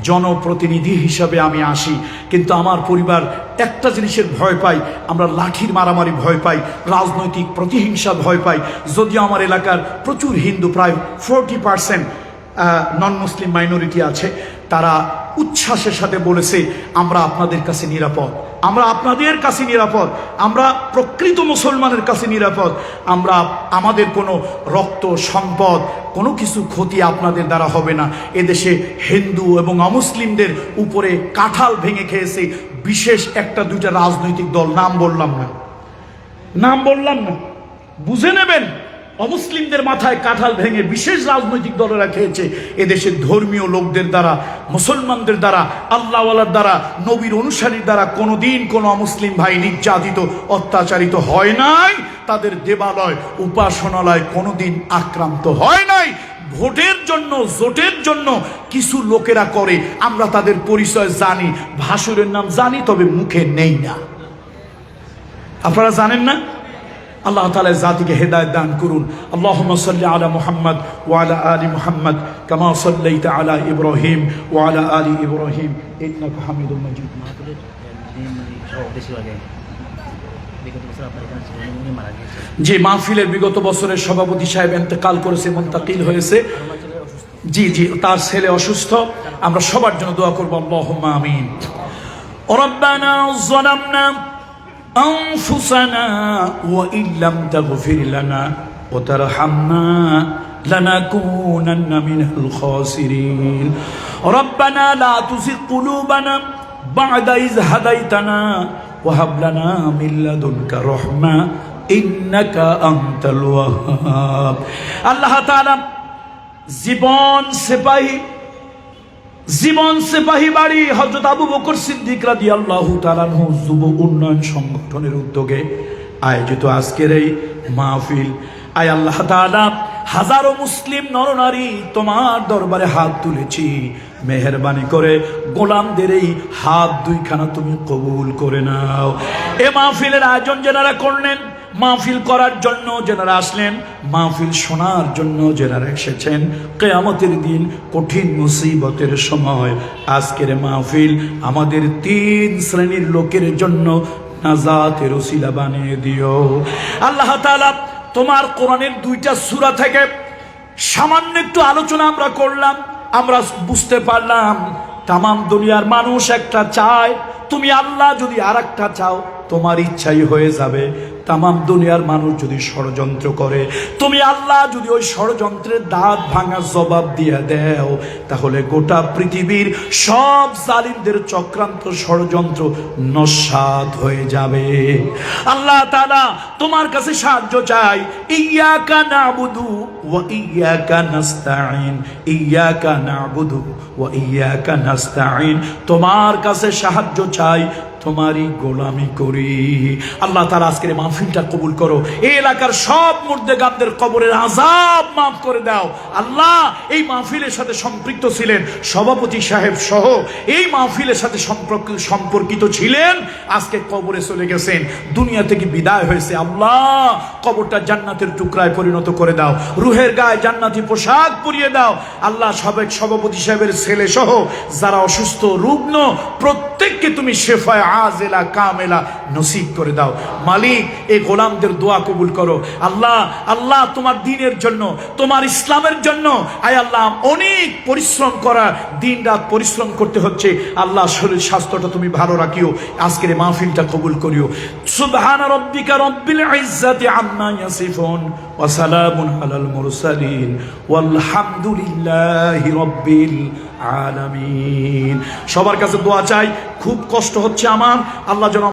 জনপ্রতিনিধি হিসাবে আমি আসি, কিন্তু আমার পরিবার একটা জিনিসের ভয় পাই, আমরা লাঠির মারামারি ভয় পাই, রাজনৈতিক প্রতিহিংসা ভয় পাই। যদিও আমার এলাকার প্রচুর হিন্দু, প্রায় 40% নন মুসলিম মাইনরিটি আছে, তারা উচ্ছ্বাসের সাথে বলেছে আমরা আপনাদের কাছে নিরাপদ, আমরা প্রকৃত মুসলমানের কাছে নিরাপদ, আমাদের কোনো রক্ত সম্পদ কোনো কিছু ক্ষতি আপনাদের দ্বারা হবে না। এদেশে হিন্দু এবং অমুসলিমদের উপরে কাঁঠাল ভেঙে খেয়েছে বিশেষ একটা দুইটা রাজনৈতিক দল, নাম বললাম না, বুঝে নেবেন। অমুসলিমদের মাথায় কাঁঠাল ভেঙে বিশেষ রাজনৈতিক দলেরা খেয়েছে। এদেশের ধর্মীয় লোকদের দ্বারা, মুসলমানদের দ্বারা, আল্লাহওয়ালার দ্বারা, নবীর অনুসারীর দ্বারা কোনোদিন কোনো অমুসলিম ভাই নির্যাতিত, অত্যাচারিত হয় নাই। তাদের দেবালয়, উপাসনালয় কোনোদিন আক্রান্ত হয় নাই। ভোটের জন্য, জোটের জন্য কিছু লোকেরা করে, আমরা তাদের পরিচয় জানি, ভাসুরের নাম জানি, তবে মুখে নেই না। আপনারা জানেন না? আল্লাহ তাআলা জাতিকে হেদায়েত দান করুন। আল্লাহুম্মা সাল্লি আলা মুহাম্মদ ওয়া আলা আলি মুহাম্মদ কামা সাল্লাইতা আলা ইব্রাহিম ওয়া আলা আলি ইব্রাহিম ইন্নাকা হামিদুম মাজিদ। জি, মাহফিলের বিগত বছরের সভাপতি সাহেব ইন্তেকাল করেছে, মুনতাকিল হয়েছে। জি, তার ছেলে অসুস্থ। আমরা সবার জন্য দোয়া করব, আল্লাহুম্মা আমিন। রব্বানা যালামনা أنفسنا وإن لم تغفر لنا وترحمنا লানাকুনান্না মিনাল খাসিরিন রব্বানা লা তুযিগ কুলুবানা বা'দা ইয হাদাইতানা ওয়া হাব লানা মিন লাদুনকা রাহমা ইন্নাকা আনতাল ওয়াহ্হাব। আল্লাহ তাআলা জীবন সেপাহী বাড়ি হযরত আবু বকর সিদ্দিক রাদিয়াল্লাহু তাআলা আনহু যুব উন্নয়ন সংগঠনের উদ্যোগে আয়োজিত আজকের এই মাহফিল, আয় আল্লাহ তাআলা হাজারো মুসলিম নরনারী তোমার দরবারে হাত তুলেছি, মেহেরবানি করে গোলামদের এই হাত দুইখানা তুমি কবুল করে নাও। এ মাহফিলের আয়োজন যারা করলেন, মাহফিল করার জন্য যারা আসলেন, মাহফিল শোনার জন্য যারা এসেছেন, কিয়ামতের দিন কঠিন মুসিবতের সময় আজকের মাহফিল আমাদের 3 শ্রেণীর লোকের জন্য নাজাতের ওসিলা বানিয়ে দিও। আল্লাহ তাআলা তোমার কোরআনের 2টা সূরা থেকে সামান্য একটু আলোচনা আমরা করলাম, আমরা বুঝতে পারলাম তাম দুনিয়ার মানুষ একটা চায়, তুমি আল্লাহ যদি আরেকটা চাও তোমার ইচ্ছাই হয়ে যাবে। তাম দুনিয়ার মানুষ যদি ষড়যন্ত্র করে, তুমি আল্লাহ যদি ওই ষড়যন্ত্রের দাঁত ভাঙা জবাব দিয়ে দাও, তাহলে গোটা পৃথিবীর সব জালিমদের চক্রান্ত ষড়যন্ত্র নস্যাৎ হয়ে যাবে। আল্লাহ তাআলা তোমার কাছে সাহায্য চাই, ইয়্যাকা না'বুদু ওয়া ইয়্যাকা নাস্তাঈন, ইয়্যাকা না'বুদু ওয়া ইয়্যাকা নাস্তাঈন, তোমার কাছে সাহায্য চাই, তোমারই গোলামি করি। আল্লাহ তাআলা আজকের মাহফিলটা কবুল করো, এই এলাকার সব মুর্দেগানদের কবরের আযাব মাফ করে দাও। আল্লাহ এই মাহফিলের সাথে সম্পৃক্ত ছিলেন সভাপতি সাহেব সহ, এই মাহফিলের সাথে সম্পর্কিত ছিলেন, আজকে কবরে চলে গেছেন, দুনিয়া থেকে বিদায় হয়েছে। আল্লাহ কবরটা জান্নাতের টুকরায় পরিণত করে দাও, রুহের গায়ে জান্নাতি পোশাক পরিয়ে দাও। আল্লাহ সাবেক সভাপতি সাহেবের ছেলে সহ যারা অসুস্থ রুগ্ন প্রত্যেককে তুমি শেফায়ে আজিলা কামেলা নসিব করে দাও। মালিক এই গোলামদের দোয়া কবুল করো। আল্লাহ আল্লাহ তোমার দ্বীনের জন্য, তোমার ইসলামের জন্য আয় আল্লাহ অনেক পরিশ্রম করা, দিন রাত পরিশ্রম করতে হচ্ছে। আল্লাহ শরীর স্বাস্থ্যটা তুমি ভালো রাখিও, আজকের এই মাহফিলটা কবুল করিও। সুবহানা রাব্বিকা রাব্বিল ইজ্জাতি আম্মা ইয়াসিফুন ওয়া সালামুন আলাল মুরসালিন ওয়ালহামদুলিল্লাহি রাব্বিল আলামিন। সবার কাছে দোয়া চাই, খুব কষ্ট হচ্ছে আমার, আল্লাহ যেন